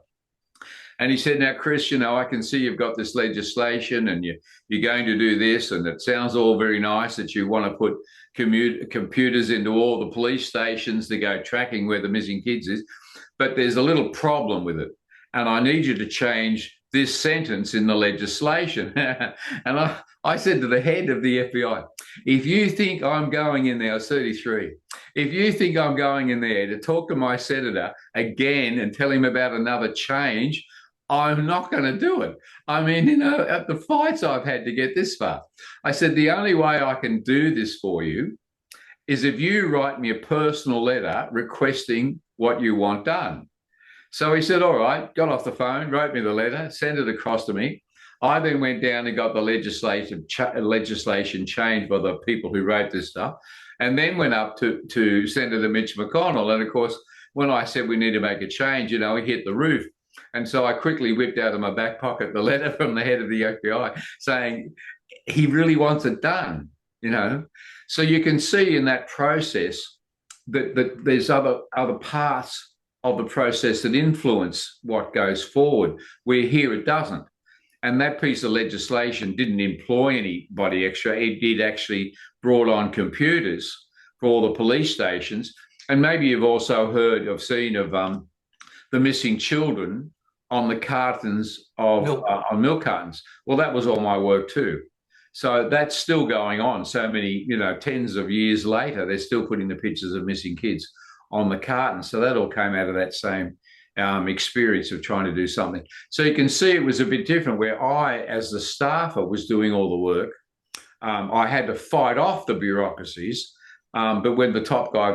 And he said, now, Chris, I can see you've got this legislation and you're going to do this, and it sounds all very nice that you want to put computers into all the police stations to go tracking where the missing kids is. But there's a little problem with it. And I need you to change this sentence in the legislation. And I said to the head of the FBI, if you think I'm going in there, I was 33, if you think I'm going in there to talk to my senator again and tell him about another change, I'm not going to do it. I mean, at the fights I've had to get this far, I said, the only way I can do this for you is if you write me a personal letter requesting what you want done. So he said, all right, got off the phone, wrote me the letter, sent it across to me. I then went down and got the legislation changed by the people who wrote this stuff, and then went up to Senator Mitch McConnell. And of course, when I said we need to make a change, he hit the roof. And so I quickly whipped out of my back pocket the letter from the head of the FBI saying he really wants it done, So you can see in that process that there's other parts of the process that influence what goes forward, where here it doesn't. And that piece of legislation didn't employ anybody extra. It did actually brought on computers for all the police stations. And maybe you've also seen of the missing children on the cartons of on milk cartons. Well, that was all my work too. So that's still going on. So many, tens of years later, they're still putting the pictures of missing kids on the cartons. So that all came out of that same experience of trying to do something. So you can see it was a bit different, where I, as the staffer, was doing all the work. I had to fight off the bureaucracies. But when the top guy,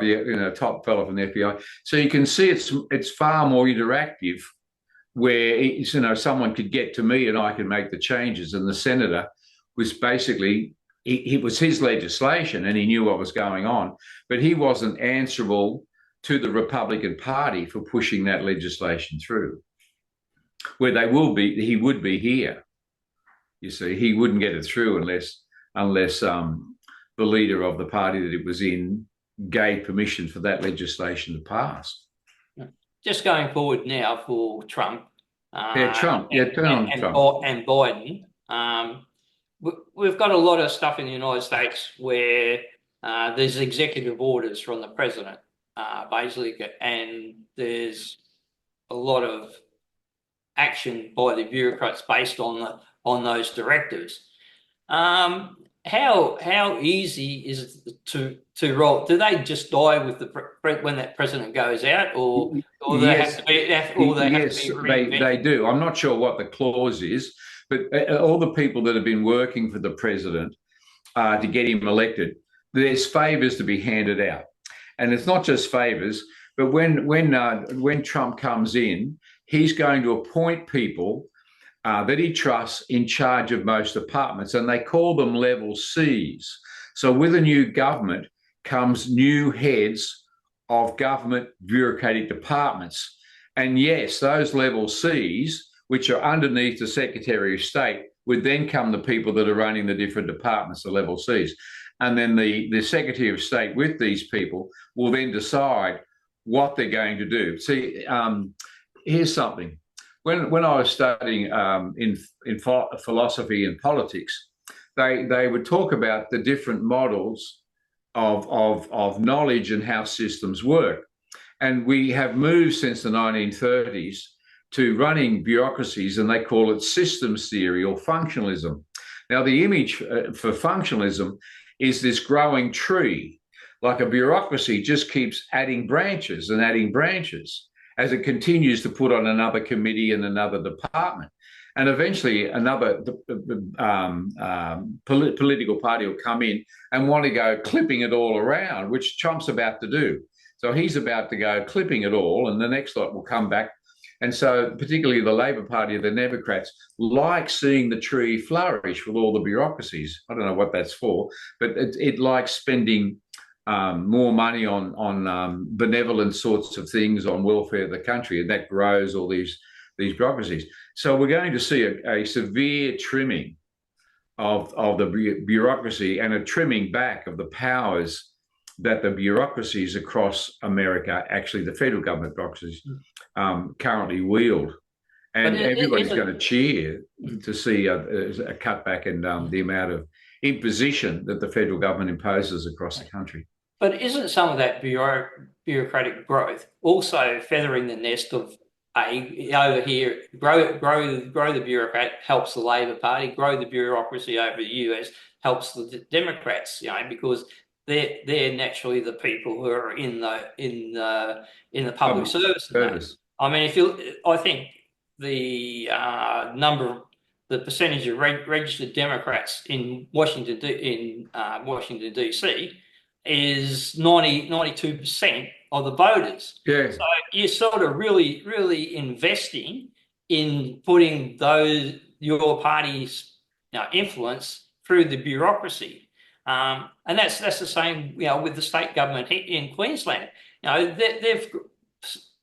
top fellow from the FBI, so you can see it's far more interactive, where someone could get to me and I can make the changes. And the senator was basically it was his legislation and he knew what was going on, but he wasn't answerable to the Republican Party for pushing that legislation through. Where he would be here. You see, he wouldn't get it through unless the leader of the party that it was in gave permission for that legislation to pass. Just going forward now for Trump. Trump. Turn on Trump. And Biden. We've got a lot of stuff in the United States where there's executive orders from the president, basically, and there's a lot of action by the bureaucrats based on those directives. How easy is it to roll? Do they just die with when that president goes out, or they have to be reinvented? They do. I'm not sure what the clause is, but all the people that have been working for the president to get him elected, there's favors to be handed out, and it's not just favors. But when Trump comes in, he's going to appoint people that he trusts in charge of most departments, and they call them level Cs. So with a new government comes new heads of government bureaucratic departments. And yes, those level Cs, which are underneath the Secretary of State, would then come the people that are running the different departments, the level Cs. And then the Secretary of State with these people will then decide what they're going to do. See, here's something. When I was studying in philosophy and politics, they would talk about the different models of knowledge and how systems work. And we have moved since the 1930s to running bureaucracies, and they call it systems theory or functionalism. Now, the image for functionalism is this growing tree, like a bureaucracy just keeps adding branches and adding branches as it continues to put on another committee and another department. And eventually another political party will come in and want to go clipping it all around, which Trump's about to do. So he's about to go clipping it all, and the next lot will come back. And so particularly the Labor Party, the Democrats, like seeing the tree flourish with all the bureaucracies. I don't know what that's for, but it likes spending more money on benevolent sorts of things, on welfare of the country, and that grows all these bureaucracies. So we're going to see a severe trimming of the bureaucracy and a trimming back of the powers that the bureaucracies across America, actually the federal government bureaucracies, currently wield. And everybody's going to cheer to see a cutback in the amount of imposition that the federal government imposes across the country. But isn't some of that bureaucratic growth also feathering the nest of over here, grow the bureaucrat helps the Labor Party, grow the bureaucracy over the US helps the Democrats, because they're naturally the people who are in the public service. I mean, I think the the percentage of registered Democrats in Washington DC is 92% of the voters. Yeah. So you're sort of really investing in putting your party's influence through the bureaucracy. And that's the same, with the state government in Queensland. They've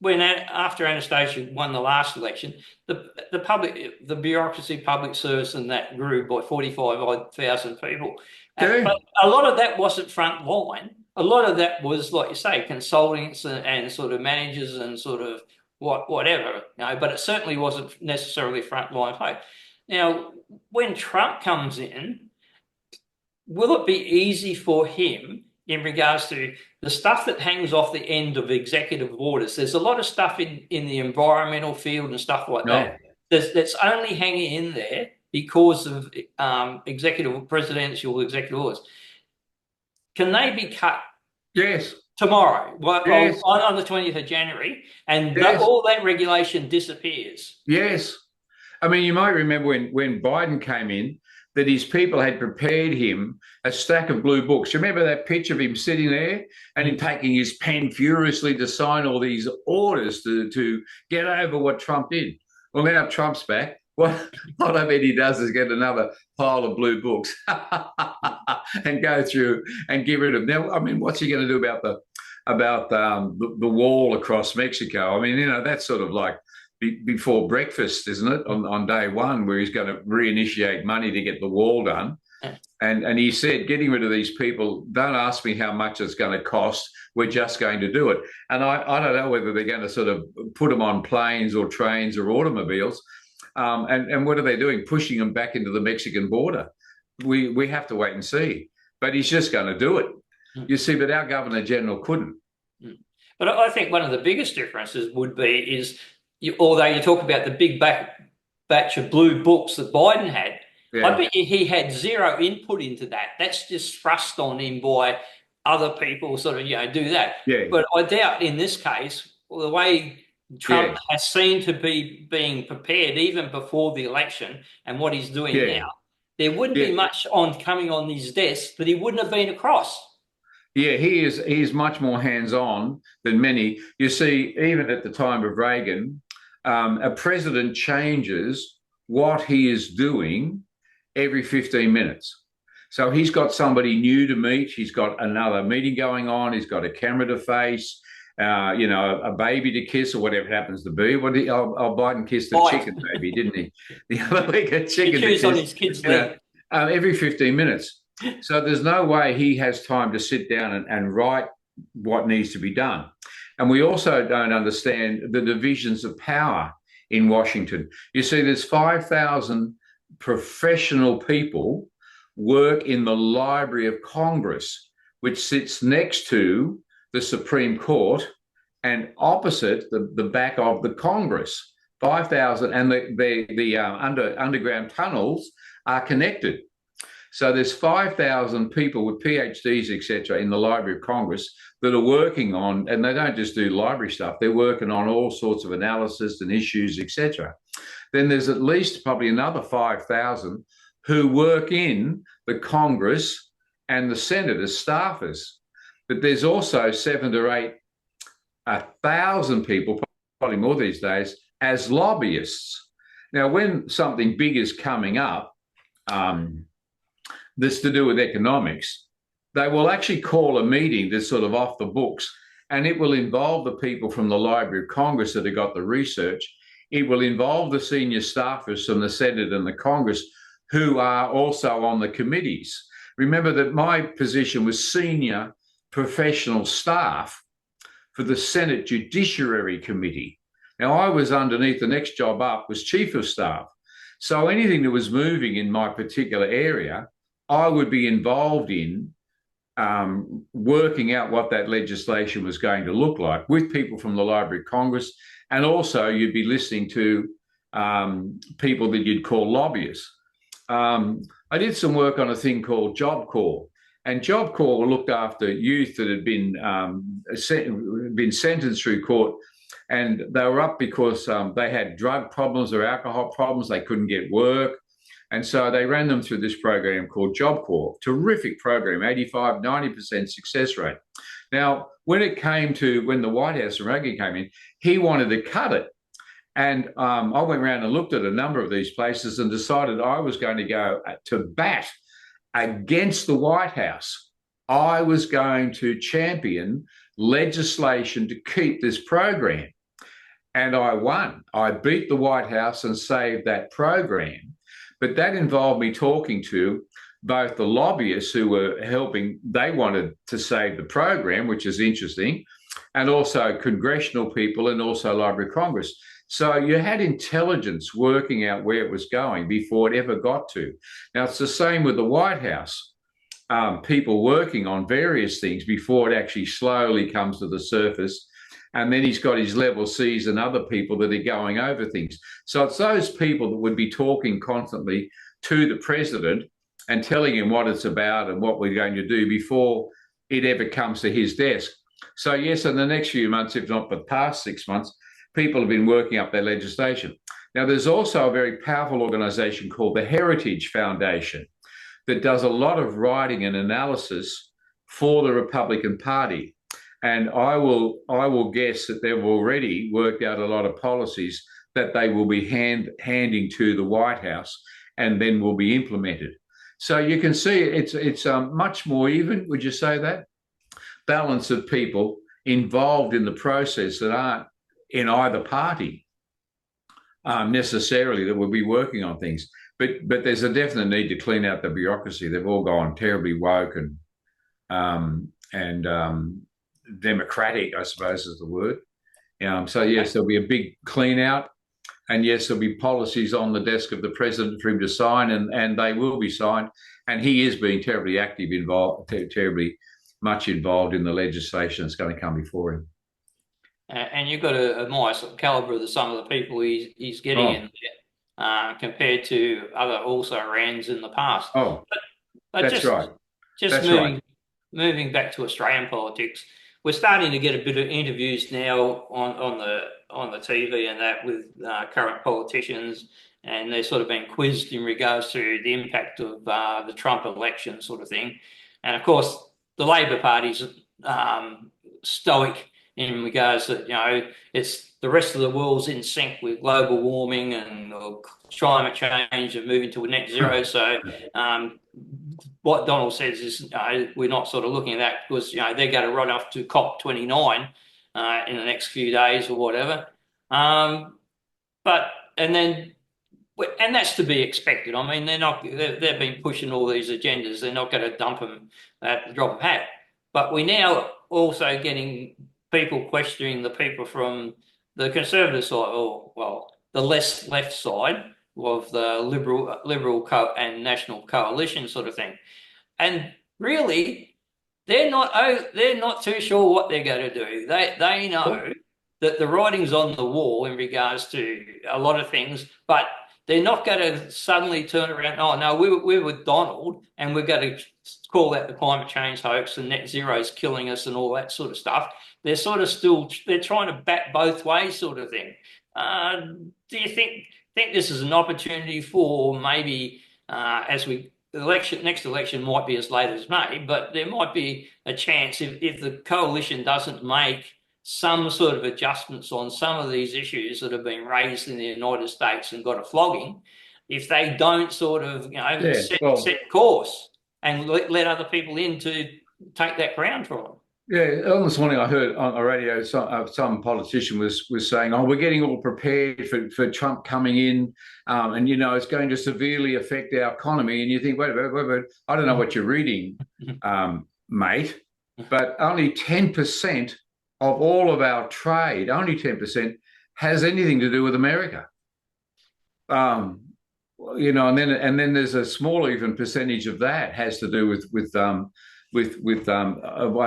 after Anastasia won the last election, the bureaucracy, public service, and that grew by 45,000 people. Okay. But a lot of that wasn't front line. A lot of that was, like you say, consultants and sort of managers and sort of whatever. But it certainly wasn't necessarily front line folk. Now, when Trump comes in, will it be easy for him in regards to the stuff that hangs off the end of executive orders? There's a lot of stuff in the environmental field and stuff like that that's only hanging in there because of presidential executive orders. Can they be cut? Yes. Tomorrow, Yes. on the 20th of January, and Yes. all that regulation disappears? Yes. I mean, you might remember when Biden came in, that his people had prepared him a stack of blue books. You remember that picture of him sitting there and him taking his pen furiously to sign all these orders to get over what Trump did? Well, now Trump's back. What I bet he does is get another pile of blue books and go through and get rid of them. Now, I mean, what's he going to do about the wall across Mexico? I mean, that's sort of like before breakfast, isn't it, on day one, where he's going to reinitiate money to get the wall done. And he said, getting rid of these people, don't ask me how much it's going to cost. We're just going to do it. And I don't know whether they're going to sort of put them on planes or trains or automobiles. And what are they doing? Pushing them back into the Mexican border. We have to wait and see. But he's just going to do it. You see, but our Governor General couldn't. But I think one of the biggest differences would be although you talk about the big batch of blue books that Biden had, I bet he had zero input into that. That's just thrust on him by other people sort of, do that. Yeah. But I doubt in this case, the way Trump has seemed to be being prepared even before the election and what he's doing now, there wouldn't be much coming on his desk that he wouldn't have been across. Yeah, he is much more hands-on than many. You see, even at the time of Reagan, a president changes what he is doing every 15 minutes. So he's got somebody new to meet. He's got another meeting going on. He's got a camera to face, a baby to kiss or whatever it happens to be. Biden kissed the chicken baby, didn't he? The other week, a chicken to kiss on his kid's leg. Every 15 minutes. So there's no way he has time to sit down and write what needs to be done. And we also don't understand the divisions of power in Washington. You see, there's 5,000 professional people work in the Library of Congress, which sits next to the Supreme Court and opposite the back of the Congress. 5,000, and the underground tunnels are connected. So there's 5,000 people with PhDs, etc., in the Library of Congress that are working on, and they don't just do library stuff, they're working on all sorts of analysis and issues, etc. Then there's at least probably another 5,000 who work in the Congress and the Senate as staffers. But there's also 7,000 to 8,000 people, probably more these days, as lobbyists. Now, when something big is coming up, that's to do with economics, they will actually call a meeting that's sort of off the books, and it will involve the people from the Library of Congress that have got the research. It will involve the senior staffers from the Senate and the Congress who are also on the committees. Remember that my position was senior professional staff for the Senate Judiciary Committee. Now, I was underneath, the next job up was chief of staff. So anything that was moving in my particular area, I would be involved in working out what that legislation was going to look like with people from the Library of Congress. And also you'd be listening to people that you'd call lobbyists. I did some work on a thing called Job Corps. And Job Corps looked after youth that had been sentenced through court, and they were up because they had drug problems or alcohol problems. They couldn't get work. And so they ran them through this program called Job Corps. Terrific program, 85, 90% success rate. Now, when it came to when the White House and Reagan came in, he wanted to cut it. And I went around and looked at a number of these places and decided I was going to go to bat against the White House. I was going to champion legislation to keep this program. And I won. I beat the White House and saved that program. But that involved me talking to both the lobbyists who were helping, they wanted to save the program, which is interesting, and also congressional people and also Library of Congress. So you had intelligence working out where it was going before it ever got to. Now, it's the same with the White House. People working on various things before it actually slowly comes to the surface. And then he's got his level Cs and other people that are going over things. So it's those people that would be talking constantly to the president and telling him what it's about and what we're going to do before it ever comes to his desk. So yes, in the next few months, if not the past 6 months, people have been working up their legislation. Now, there's also a very powerful organization called the Heritage Foundation that does a lot of writing and analysis for the Republican Party. And I will guess that they've already worked out a lot of policies that they will be handing to the White House and then will be implemented. So you can see it's much more even, would you say that? Balance of people involved in the process that aren't in either party necessarily that will be working on things. But there's a definite need to clean out the bureaucracy. They've all gone terribly woke and democratic, I suppose is the word. So yes, there'll be a big clean out, and yes, there'll be policies on the desk of the president for him to sign, and they will be signed. And he is being terribly active, terribly much involved in the legislation that's going to come before him. And you've got to admire the caliber of some of the people he's getting in there compared to other also-rans in the past. But that's right. Moving back to Australian politics, we're starting to get a bit of interviews now on the TV and that with current politicians, and they're sort of being quizzed in regards to the impact of the Trump election sort of thing. And of course, the Labor Party's stoic in regards that, it's the rest of the world's in sync with global warming and climate change and moving to a net zero. So what Donald says is we're not sort of looking at that because they're going to run off to COP29 in the next few days or whatever. And that's to be expected. I mean, they've been pushing all these agendas. They're not going to dump them at the drop of a hat. But we're now also getting people questioning the people from the conservative side, or well, the less left side of the and national coalition sort of thing. And really, they're not too sure what they're going to do. They know that the writing's on the wall in regards to a lot of things, but they're not going to suddenly turn around. Oh no, we're with Donald, and we're going to call that the climate change hoax and net zero is killing us and all that sort of stuff. They're sort of still they're trying to bat both ways, sort of thing. Do you think this is an opportunity for maybe as we the next election might be as late as May, but there might be a chance if the coalition doesn't make some sort of adjustments on some of these issues that have been raised in the United States and got a flogging, if they don't sort of set course and let other people in to take that ground from them. Yeah, on this morning I heard on the radio some politician was saying, "Oh, we're getting all prepared for Trump coming in, and it's going to severely affect our economy." And you think, wait, I don't know what you're reading, mate, but only 10% of all of our trade, only 10%, has anything to do with America. And then there's a small even percentage of that has to do with I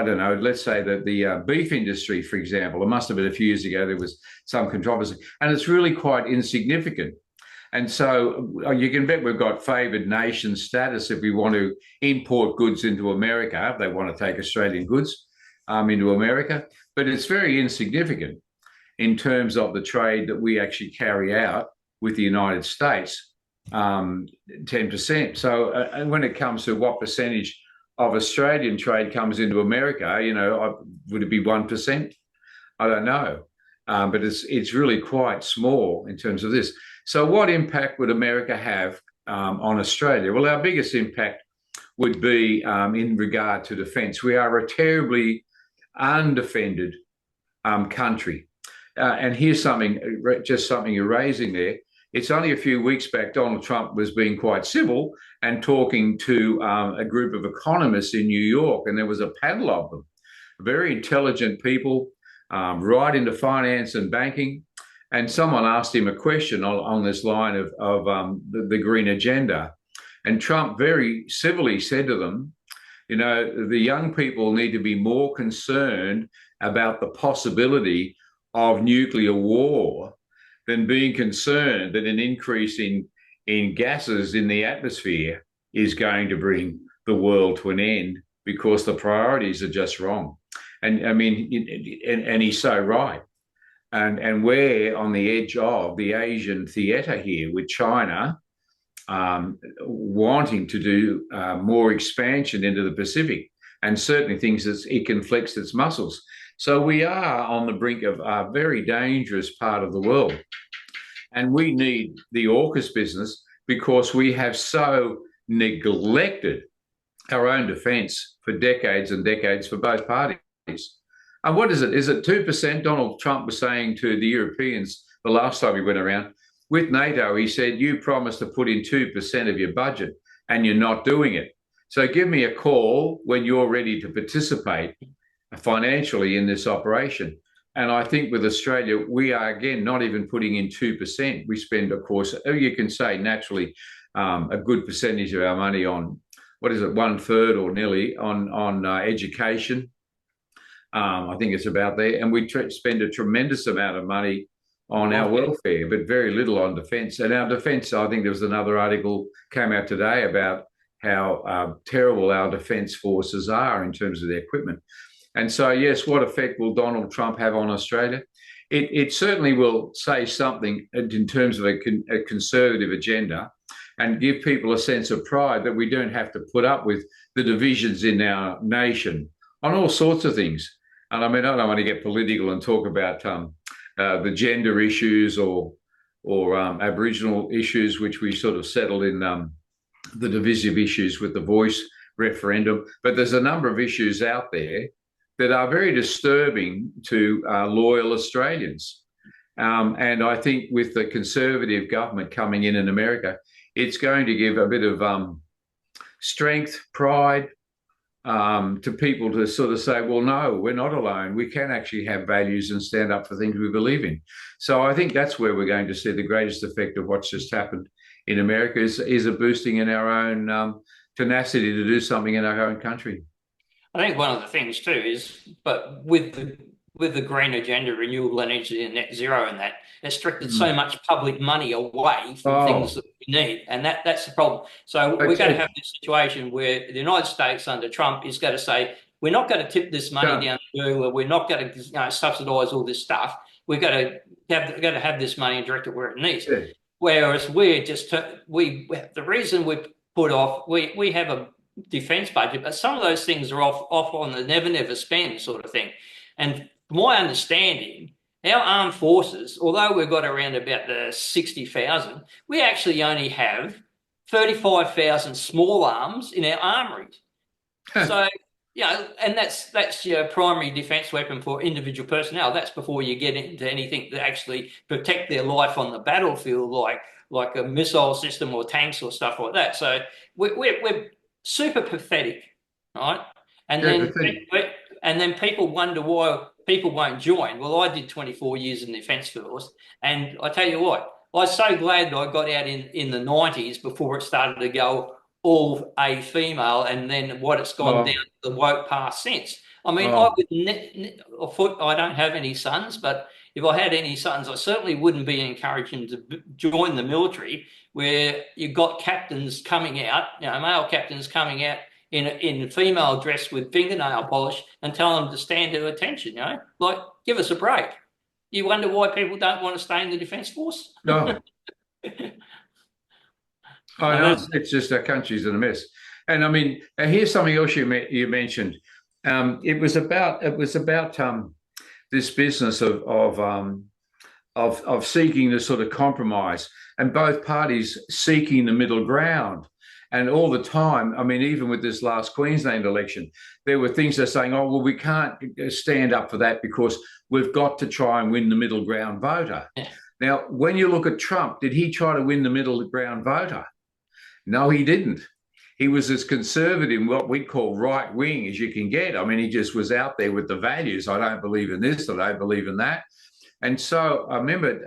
don't know, let's say that the beef industry, for example. It must have been a few years ago there was some controversy, and it's really quite insignificant. And so you can bet we've got favoured nation status if we want to import goods into America, if they want to take Australian goods into America. But it's very insignificant in terms of the trade that we actually carry out with the United States, 10%. So when it comes to what percentage of Australian trade comes into America, would it be 1%? I don't know, but it's really quite small in terms of this. So what impact would America have on Australia? Well, our biggest impact would be in regard to defence. We are a terribly undefended country. And here's something you're raising there. It's only a few weeks back, Donald Trump was being quite civil and talking to a group of economists in New York, and there was a panel of them, very intelligent people, right into finance and banking. And someone asked him a question on this line of the green agenda. And Trump very civilly said to them, the young people need to be more concerned about the possibility of nuclear war than being concerned that an increase in gases in the atmosphere is going to bring the world to an end, because the priorities are just wrong. And I mean, and he's so right. And we're on the edge of the Asian theatre here, with China wanting to do more expansion into the Pacific, and certainly thinks that it can flex its muscles. So we are on the brink of a very dangerous part of the world. And we need the AUKUS business because we have so neglected our own defence for decades and decades for both parties. And what is it? Is it 2%? Donald Trump was saying to the Europeans the last time he went around, with NATO, he said, you promised to put in 2% of your budget and you're not doing it. So give me a call when you're ready to participate financially in this operation. And I think with Australia, we are, again, not even putting in 2%. We spend, of course, you can say naturally, a good percentage of our money on, 1/3 or nearly on education. I think it's about there. And we spend a tremendous amount of money on our welfare, but very little on defence. And our defence, I think there was another article came out today about how terrible our defence forces are in terms of their equipment. And so, yes, what effect will Donald Trump have on Australia? It certainly will say something in terms of a conservative agenda, and give people a sense of pride that we don't have to put up with the divisions in our nation on all sorts of things. And I mean, I don't want to get political and talk about the gender issues or Aboriginal issues, which we sort of settled in the divisive issues with the voice referendum. But there's a number of issues out there that are very disturbing to loyal Australians. And I think with the Conservative government coming in America, it's going to give a bit of strength, pride, to people to sort of say, well, no, we're not alone. We can actually have values and stand up for things we believe in. So I think that's where we're going to see the greatest effect of what's just happened in America is a boosting in our own tenacity to do something in our own country. I think one of the things too is, but with the green agenda, renewable energy and net zero and that, it's restricted so much public money away from things Oh, that we need. And that's the problem. So we're going to have this situation where the United States under Trump is going to say, we're not going to tip this money down the Google, we're not going to subsidize all this stuff. We're going to have this money and direct it where it needs. yeah. Whereas we're just the reason we put off we have a defense budget, but some of those things are off on the never spend sort of thing. And from my understanding, our armed forces, although we've got around about the 60,000, we actually only have 35,000 small arms in our armories. So, and that's your primary defense weapon for individual personnel. That's before you get into anything that actually protect their life on the battlefield, like a missile system or tanks or stuff like that. So we're super pathetic, right? And then people wonder why people won't join. Well, I did 24 years in the defence force, and I tell you what, I was so glad that I got out in the 90s before it started to go all a female, and then what it's gone down the woke path since. I mean, I don't have any sons, but if I had any sons, I certainly wouldn't be encouraging them to join the military, where you've got captains coming out, male captains coming out in female dress with fingernail polish and tell them to stand to attention, like, give us a break. You wonder why people don't want to stay in the Defence Force? No. I know. It's just our country's in a mess. And I mean, here's something else you mentioned. It was about this business of seeking the sort of compromise, and both parties seeking the middle ground. And all the time, I mean, even with this last Queensland election, there were things they're saying, oh, well, we can't stand up for that because we've got to try and win the middle ground voter. Yeah. Now, when you look at Trump, did he try to win the middle ground voter? No, he didn't. He was as conservative, what we call right wing, as you can get. I mean, he just was out there with the values. I don't believe in this, I don't believe in that. And so I remember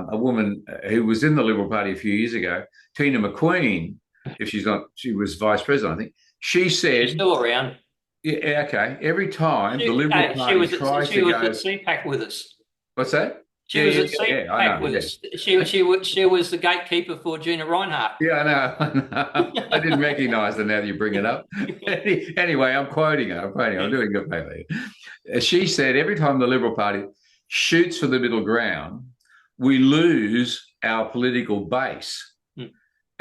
a woman who was in the Liberal Party a few years ago, Tina McQueen, if she's not, she was vice president, I think. She said, she's still around. Yeah, okay. Every time the Liberal Party tries to go, she was at CPAC with us. What's that? She was at CPAC with us. She was the gatekeeper for Gina Reinhardt. Yeah, I know. I didn't recognise her now that you bring it up. Anyway, I'm quoting her. I'm doing good paper. She said every time the Liberal Party shoots for the middle ground, we lose our political base.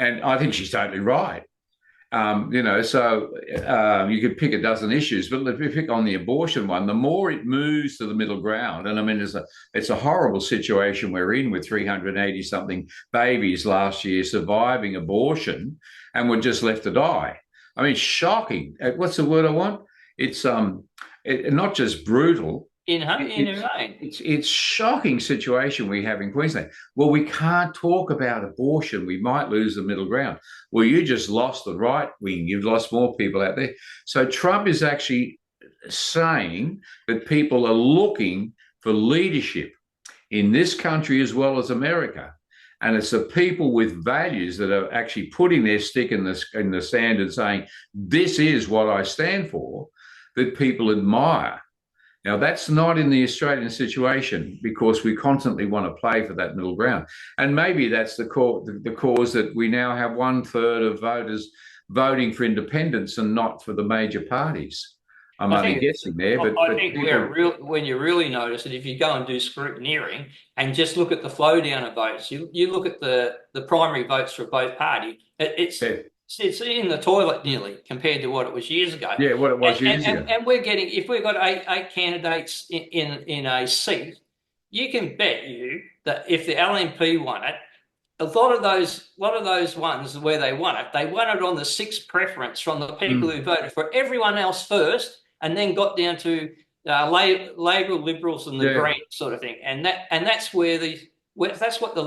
And I think she's totally right. So you could pick a dozen issues, but if you pick on the abortion one, the more it moves to the middle ground, and I mean, it's a horrible situation we're in with 380-something babies last year surviving abortion and were just left to die. I mean, shocking. What's the word I want? It's not just brutal. It's shocking situation we have in Queensland. Well, we can't talk about abortion. We might lose the middle ground. Well, you just lost the right wing. You've lost more people out there. So Trump is actually saying that people are looking for leadership in this country as well as America. And it's the people with values that are actually putting their stick in the sand and saying, this is what I stand for, that people admire. Now, that's not in the Australian situation because we constantly want to play for that middle ground. And maybe that's the cause that we now have 1/3 of voters voting for independence and not for the major parties. I'm only guessing there. But I think when you really notice it, if you go and do scrutineering and just look at the flow down of votes, you look at the primary votes for both parties, it's in the toilet nearly compared to what it was years ago. Yeah, what it was years ago. And we're getting, if we've got eight candidates in a seat, you can bet you that if the LNP won it, a lot of those ones where they won it on the sixth preference from the people who voted for everyone else first, and then got down to Labor, Liberals, and the Greens sort of thing. And that's that's what the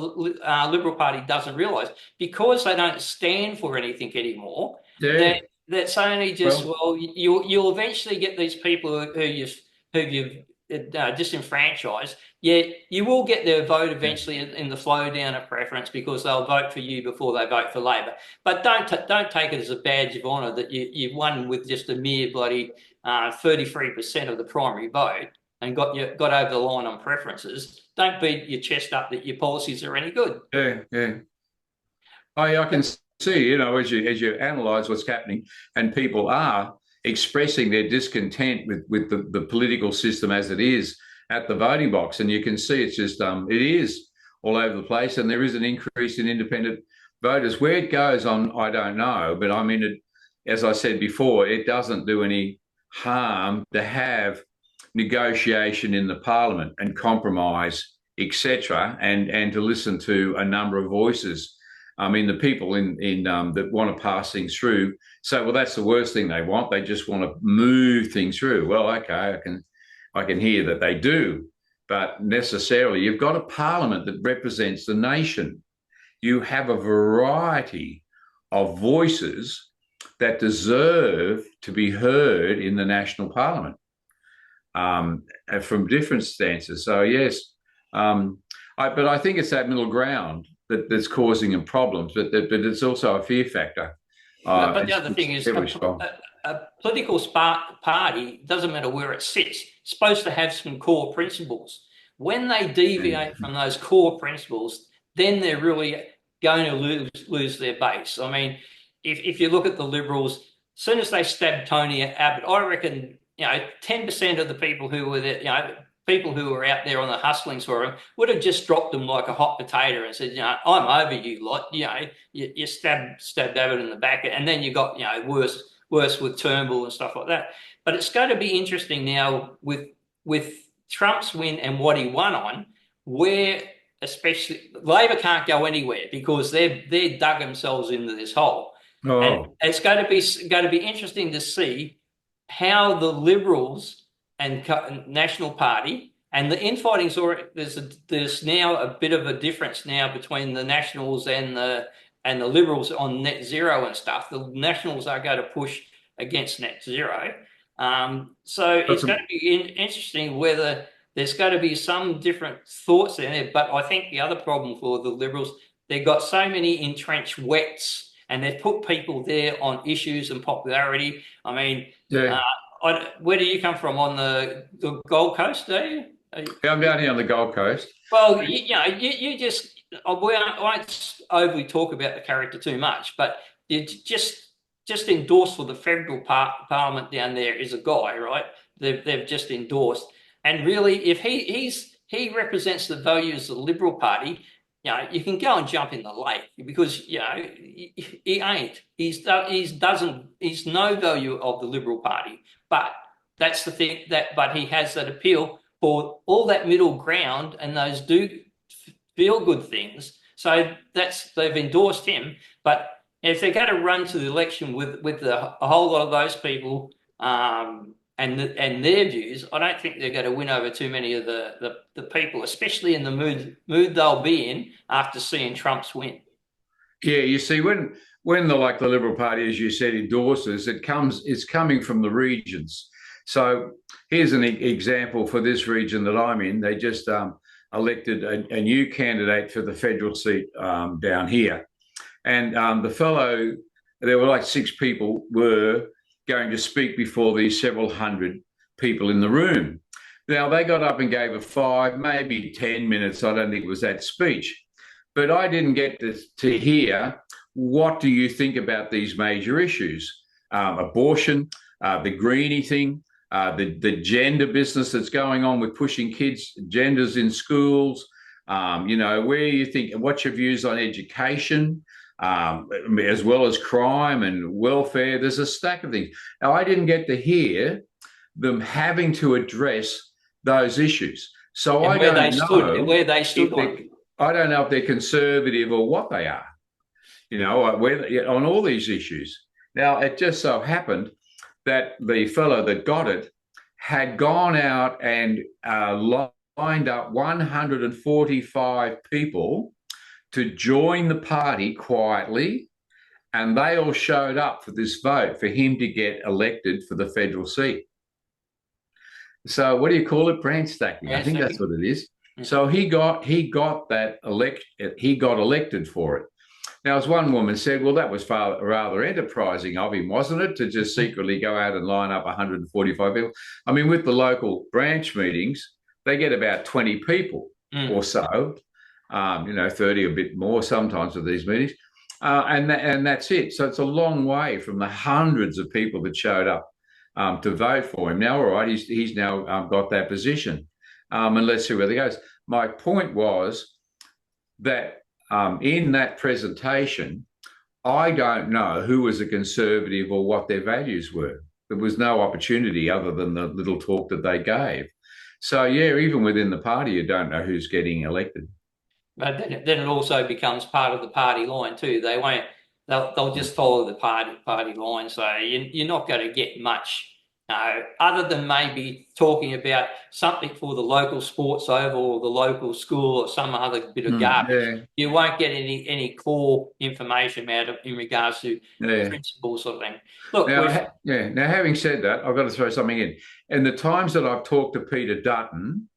Liberal Party doesn't realise, because they don't stand for anything anymore. They're that's only just, well, you'll eventually get these people who you've disenfranchised. Yeah, you will get their vote eventually in the flow down of preference because they'll vote for you before they vote for Labor. But don't take it as a badge of honour that you've won with just a mere bloody 33% of the primary vote and got over the line on preferences. Don't beat your chest up that your policies are any good. Yeah. I can see, you know, as you analyse what's happening, and people are expressing their discontent with the political system as it is at the voting box, and you can see it's just it is all over the place, and there is an increase in independent voters. Where it goes on, I don't know, but I mean, as I said before, it doesn't do any harm to have negotiation in the parliament and compromise, etc., and to listen to a number of voices. I mean, the people in that want to pass things through say, well, that's the worst thing they want. They just want to move things through. Well, okay, I can hear that they do, but necessarily you've got a parliament that represents the nation. You have a variety of voices that deserve to be heard in the national parliament from different stances. So yes, but I think it's that middle ground that's causing them problems, but it's also a fear factor. But the other thing is, a political party, doesn't matter where it sits, it's supposed to have some core principles. When they deviate from those core principles, then they're really going to lose their base. I mean, if you look at the Liberals, as soon as they stabbed Tony Abbott, I reckon 10% of the people who were there, people who were out there on the hustlings for him would have just dropped him like a hot potato and said, I'm over you lot. You stabbed Abbott in the back, and then you got worse with Turnbull and stuff like that. But it's going to be interesting now with Trump's win and what he won on, where especially Labor can't go anywhere because they're dug themselves into this hole. Oh. And it's going to be interesting to see how the Liberals and National Party and the infighting's already there's now a bit of a difference now between the Nationals and the Liberals on net zero and stuff. The Nationals are going to push against net zero. So it's going to be interesting whether there's going to be some different thoughts in there. But I think the other problem for the Liberals, they've got so many entrenched wets and they've put people there on issues and popularity. I mean, where do you come from? On the Gold Coast, do you? Yeah, I'm down here on the Gold Coast. Well, you just, I won't overly talk about the character too much, but you just endorsed for the federal parliament down there is a guy, right? They've just endorsed. And really, if he represents the values of the Liberal Party, you can go and jump in the lake because he ain't. He's no value of the Liberal Party. But that's the thing but he has that appeal for all that middle ground and those do feel good things. So they've endorsed him. But if they're going to run to the election with a whole lot of those people and their views, I don't think they're going to win over too many of the people, especially in the mood they'll be in after seeing Trump's win. Yeah, you see, when the Liberal Party, as you said, endorses, it's coming from the regions. So here's an example for this region that I'm in. They just elected a new candidate for the federal seat down here. And there were like 6 people were going to speak before these several hundred people in the room. Now, they got up and gave a 5, maybe 10 minutes, I don't think it was that speech. But I didn't get to hear, what do you think about these major issues? Abortion, the greenie thing, the gender business that's going on with pushing genders in schools, where you think, what's your views on education, as well as crime and welfare. There's a stack of things. Now, I didn't get to hear them having to address those issues. So I don't know where they stood. I don't know if they're conservative or what they are, on all these issues. Now, it just so happened that the fellow that got it had gone out and lined up 145 people to join the party quietly and they all showed up for this vote for him to get elected for the federal seat. So what do you call it? Branch stacking. I think that's what it is. So he got that he got elected for it. Now, as one woman said, well, that was rather enterprising of him, wasn't it, to just secretly go out and line up 145 people? I mean, with the local branch meetings, they get about 20 people or so, 30, a bit more sometimes of these meetings, and that's it. So it's a long way from the hundreds of people that showed up to vote for him. Now, all right, he's now got that position, and let's see where that goes. My point was that in that presentation, I don't know who was a conservative or what their values were. There was no opportunity other than the little talk that they gave. So, yeah, even within the party, you don't know who's getting elected. But then it also becomes part of the party line too. They'll just follow the party line. So you're not going to get much, other than maybe talking about something for the local sports oval or the local school or some other bit of garbage. Yeah. You won't get any core information out of in regards to principles sort of thing. Look, now having said that, I've got to throw something in. In the times that I've talked to Peter Dutton,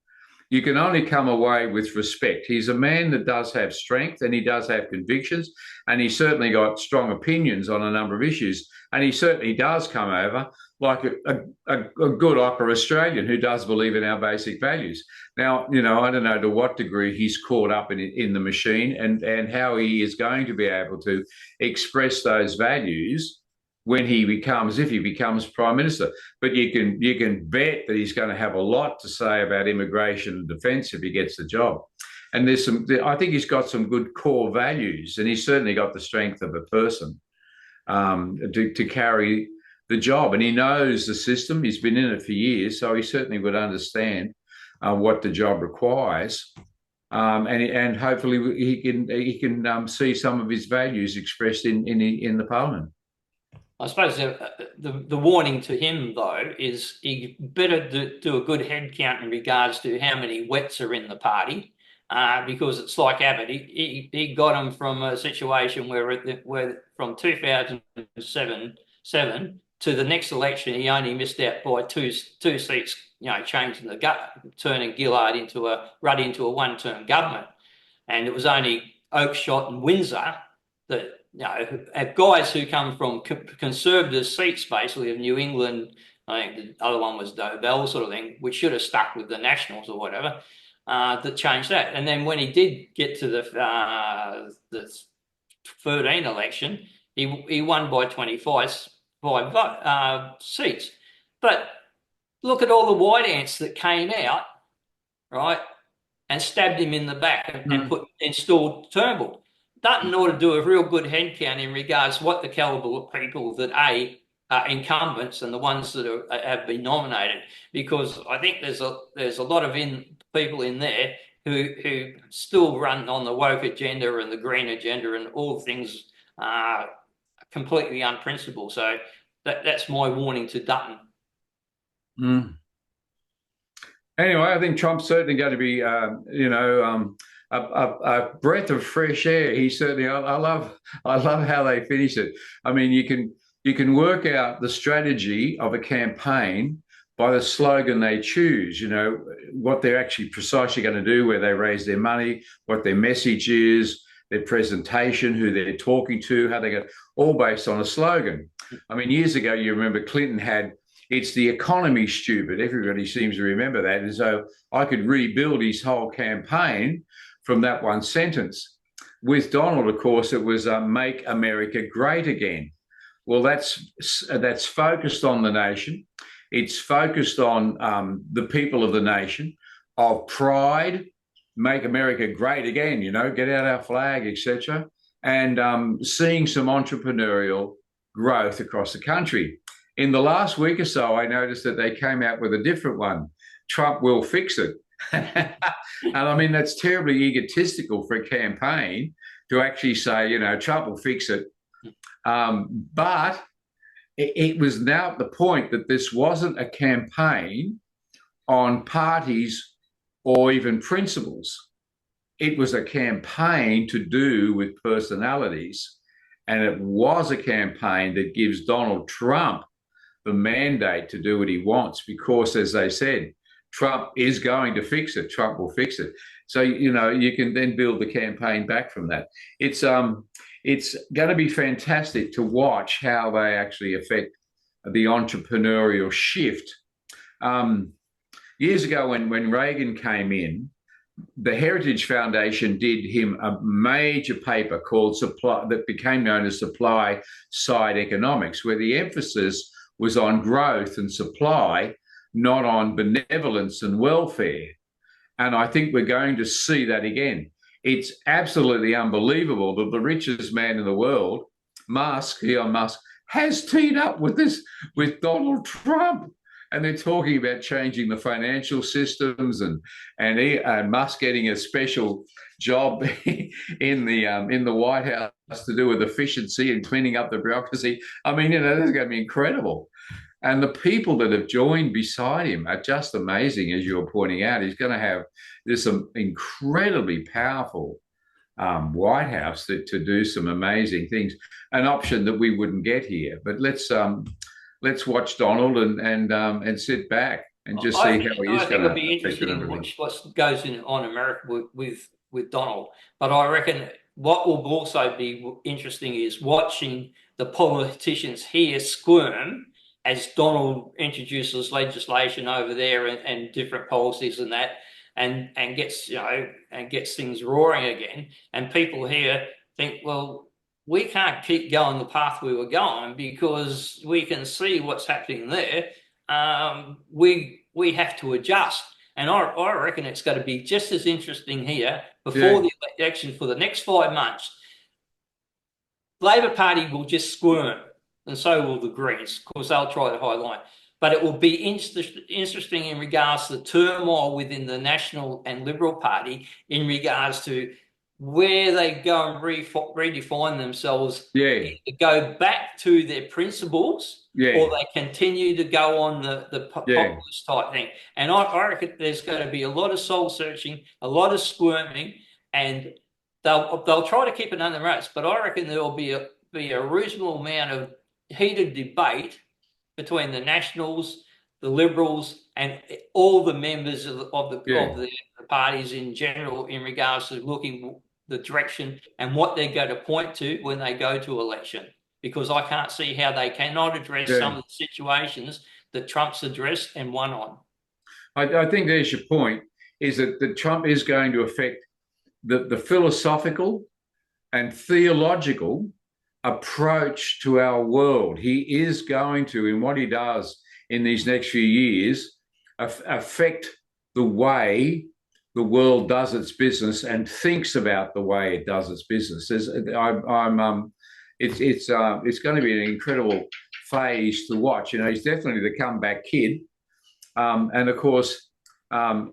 you can only come away with respect. He's a man that does have strength and he does have convictions, and he's certainly got strong opinions on a number of issues. And he certainly does come over like a good upper Australian who does believe in our basic values. Now, I don't know to what degree he's caught up in the machine and how he is going to be able to express those values when he becomes Prime Minister. But you can bet that he's going to have a lot to say about immigration and defence if he gets the job. And I think he's got some good core values, and he's certainly got the strength of a person to carry the job. And he knows the system. He's been in it for years, so he certainly would understand what the job requires. And hopefully he can see some of his values expressed in the Parliament. I suppose the warning to him, though, is he better do a good head count in regards to how many wets are in the party, because it's like Abbott. He got him from a situation where from 2007 to the next election, he only missed out by two seats, changing turning Gillard into a one-term government. And it was only Oakeshott and Windsor that, guys who come from conservative seats, basically, of New England. I think the other one was Dobell sort of thing, which should have stuck with the Nationals or whatever, that changed that. And then when he did get to the 13 election, he won by 25 seats. But look at all the white ants that came out, right, and stabbed him in the back and installed Turnbull. Dutton ought to do a real good head count in regards to what the caliber of people that are incumbents and the ones that have been nominated, because I think there's a lot of people in there who still run on the woke agenda and the green agenda and all things completely unprincipled. So that's my warning to Dutton. Anyway, I think Trump's certainly going to be, a breath of fresh air. He certainly. I love how they finish it. I mean, you can work out the strategy of a campaign by the slogan they choose. What they're actually precisely going to do, where they raise their money, what their message is, their presentation, who they're talking to, how they go, all based on a slogan. I mean, years ago, you remember Clinton had, "It's the economy, stupid." Everybody seems to remember that. And so I could rebuild his whole campaign from that one sentence. With Donald, of course, it was "Make America Great Again." Well, that's focused on the nation. It's focused on the people of the nation, of pride, make America great again, get out our flag, etc. And seeing some entrepreneurial growth across the country. In the last week or so, I noticed that they came out with a different one. Trump will fix it. And I mean, that's terribly egotistical for a campaign to actually say, Trump will fix it. But it was now at the point that this wasn't a campaign on parties or even principles. It was a campaign to do with personalities And it was a campaign that gives Donald Trump the mandate to do what he wants because, as they said, Trump is going to fix it. Trump will fix it. So, you can then build the campaign back from that. It's going to be fantastic to watch how they actually affect the entrepreneurial shift. Years ago, when Reagan came in, the Heritage Foundation did him a major paper called Supply that became known as Supply Side Economics, where the emphasis was on growth and supply, not on benevolence and welfare. And I think we're going to see that again. It's absolutely unbelievable that the richest man in the world, Elon Musk, has teamed up with Donald Trump. And they're talking about changing the financial systems and Musk getting a special job in the White House to do with efficiency and cleaning up the bureaucracy. I mean, this is going to be incredible. And the people that have joined beside him are just amazing, as you're pointing out. There's some incredibly powerful White House to do some amazing things, an option that we wouldn't get here. But let's watch Donald and sit back and just see how he is going to. I think it'll be interesting to watch what goes on America with Donald. But I reckon what will also be interesting is watching the politicians here squirm as Donald introduces legislation over there and different policies and that, and gets things roaring again. And people here think, well, we can't keep going the path we were going because we can see what's happening there. We have to adjust. And I reckon it's going to be just as interesting here before the election for the next 5 months. Labor Party will just squirm, and so will the Greens. Of course, they'll try to highlight. But it will be interesting in regards to the turmoil within the National and Liberal Party in regards to where they go and redefine themselves, either go back to their principles or they continue to go on the populist type thing. And I reckon there's going to be a lot of soul searching, a lot of squirming, and they'll try to keep it under wraps. But I reckon there will be a reasonable amount of heated debate between the Nationals, the Liberals, and all the members of the parties in general in regards to looking the direction and what they're going to point to when they go to election. Because I can't see how they cannot address some of the situations that Trump's addressed and won on. I think there's your point, is that Trump is going to affect the philosophical and theological approach to our world. He is going to, in what he does in these next few years, affect the way the world does its business and thinks about the way it does its business. It's going to be an incredible phase to watch. He's definitely the comeback kid, and of course,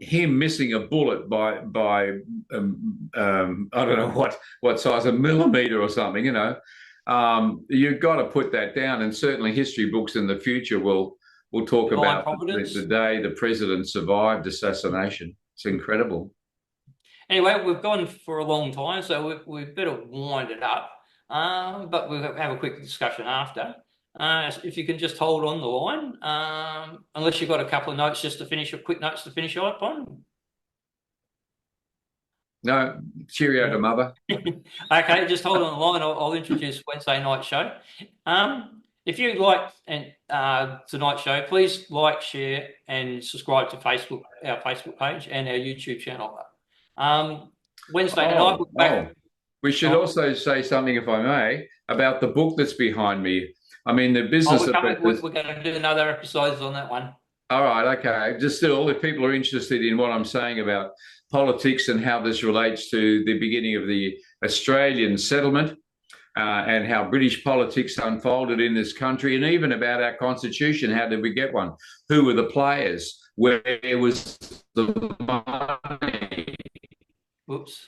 him missing a bullet by I don't know what size, a millimeter or something. You've got to put that down, and certainly history books in the future will talk about the day the president survived assassination. It's incredible. Anyway, we've gone for a long time, so we better wind it up. But we'll have a quick discussion after. If you can just hold on the line, unless you've got a couple of notes just to finish, quick notes to finish up on. No, cheerio to mother. Okay, just hold on the line. I'll introduce Wednesday night show. If you like tonight's show, please like, share, and subscribe to our Facebook page and our YouTube channel. Wednesday night, we're back. We should also say something, if I may, about the book that's behind me. I mean, the business. We're going to do another episode on that one. All right, okay. Just still, if people are interested in what I'm saying about politics and how this relates to the beginning of the Australian settlement, and how British politics unfolded in this country, and even about our constitution. How did we get one? Who were the players? Where was the money? Whoops.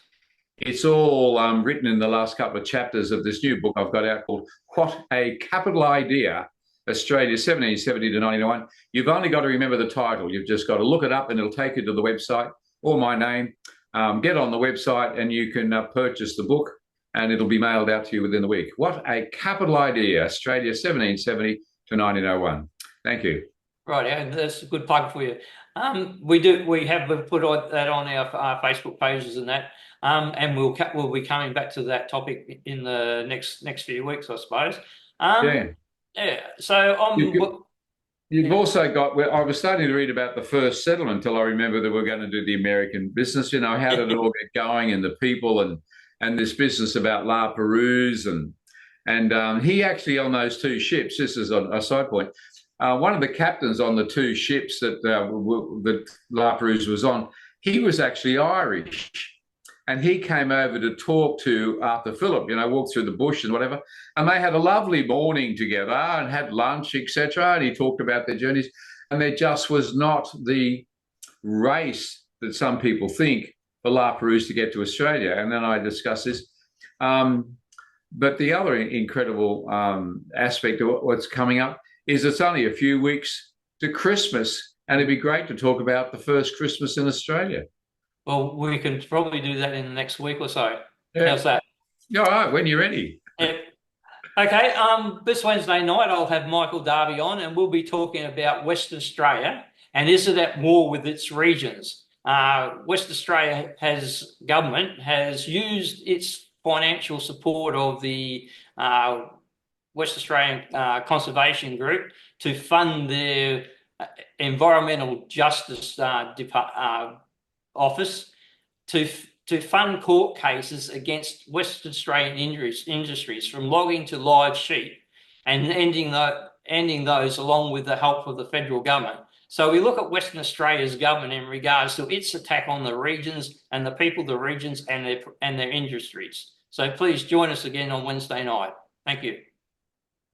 It's all written in the last couple of chapters of this new book I've got out called What a Capital Idea, Australia 1770 to 1901. You've only got to remember the title. You've just got to look it up and it'll take you to the website or my name. Get on the website and you can purchase the book. and it'll be mailed out to you within the week. What a capital idea, Australia 1770 to 1901. Thank you. Right, yeah, that's a good plug for you. We have put that on our Facebook pages and that, and we'll be coming back to that topic in the next few weeks, I suppose. Yeah. Yeah. So You've also got, well, I was starting to read about the first settlement until I remember that we're going to do the American business. You know, how did it all get going, and the people, and this business about La Perouse, and he actually, on those two ships, this is a side point, one of the captains on the two ships that La Perouse was on, he was actually Irish. And he came over to talk to Arthur Phillip, you know, walk through the bush and whatever. And they had a lovely morning together and had lunch, etc. And he talked about their journeys. And there just was not the race that some people think for La Perouse to get to Australia. And then I discussed this. But the other incredible aspect of what's coming up is it's only a few weeks to Christmas. And it'd be great to talk about the first Christmas in Australia. Well, we can probably do that in the next week or so. Yeah. How's that? Yeah, all right, when you're ready. Yeah. Okay. This Wednesday night I'll have Michael Darby on, and we'll be talking about Western Australia and is it at war with its regions. Western Australia government has used its financial support of the West Australian Conservation Group to fund their environmental justice office to fund court cases against Western Australian industries from logging to live sheep, and ending those along with the help of the federal government. So we look at Western Australia's government in regards to its attack on the regions and the people of the regions and their industries. So please join us again on Wednesday night. Thank you.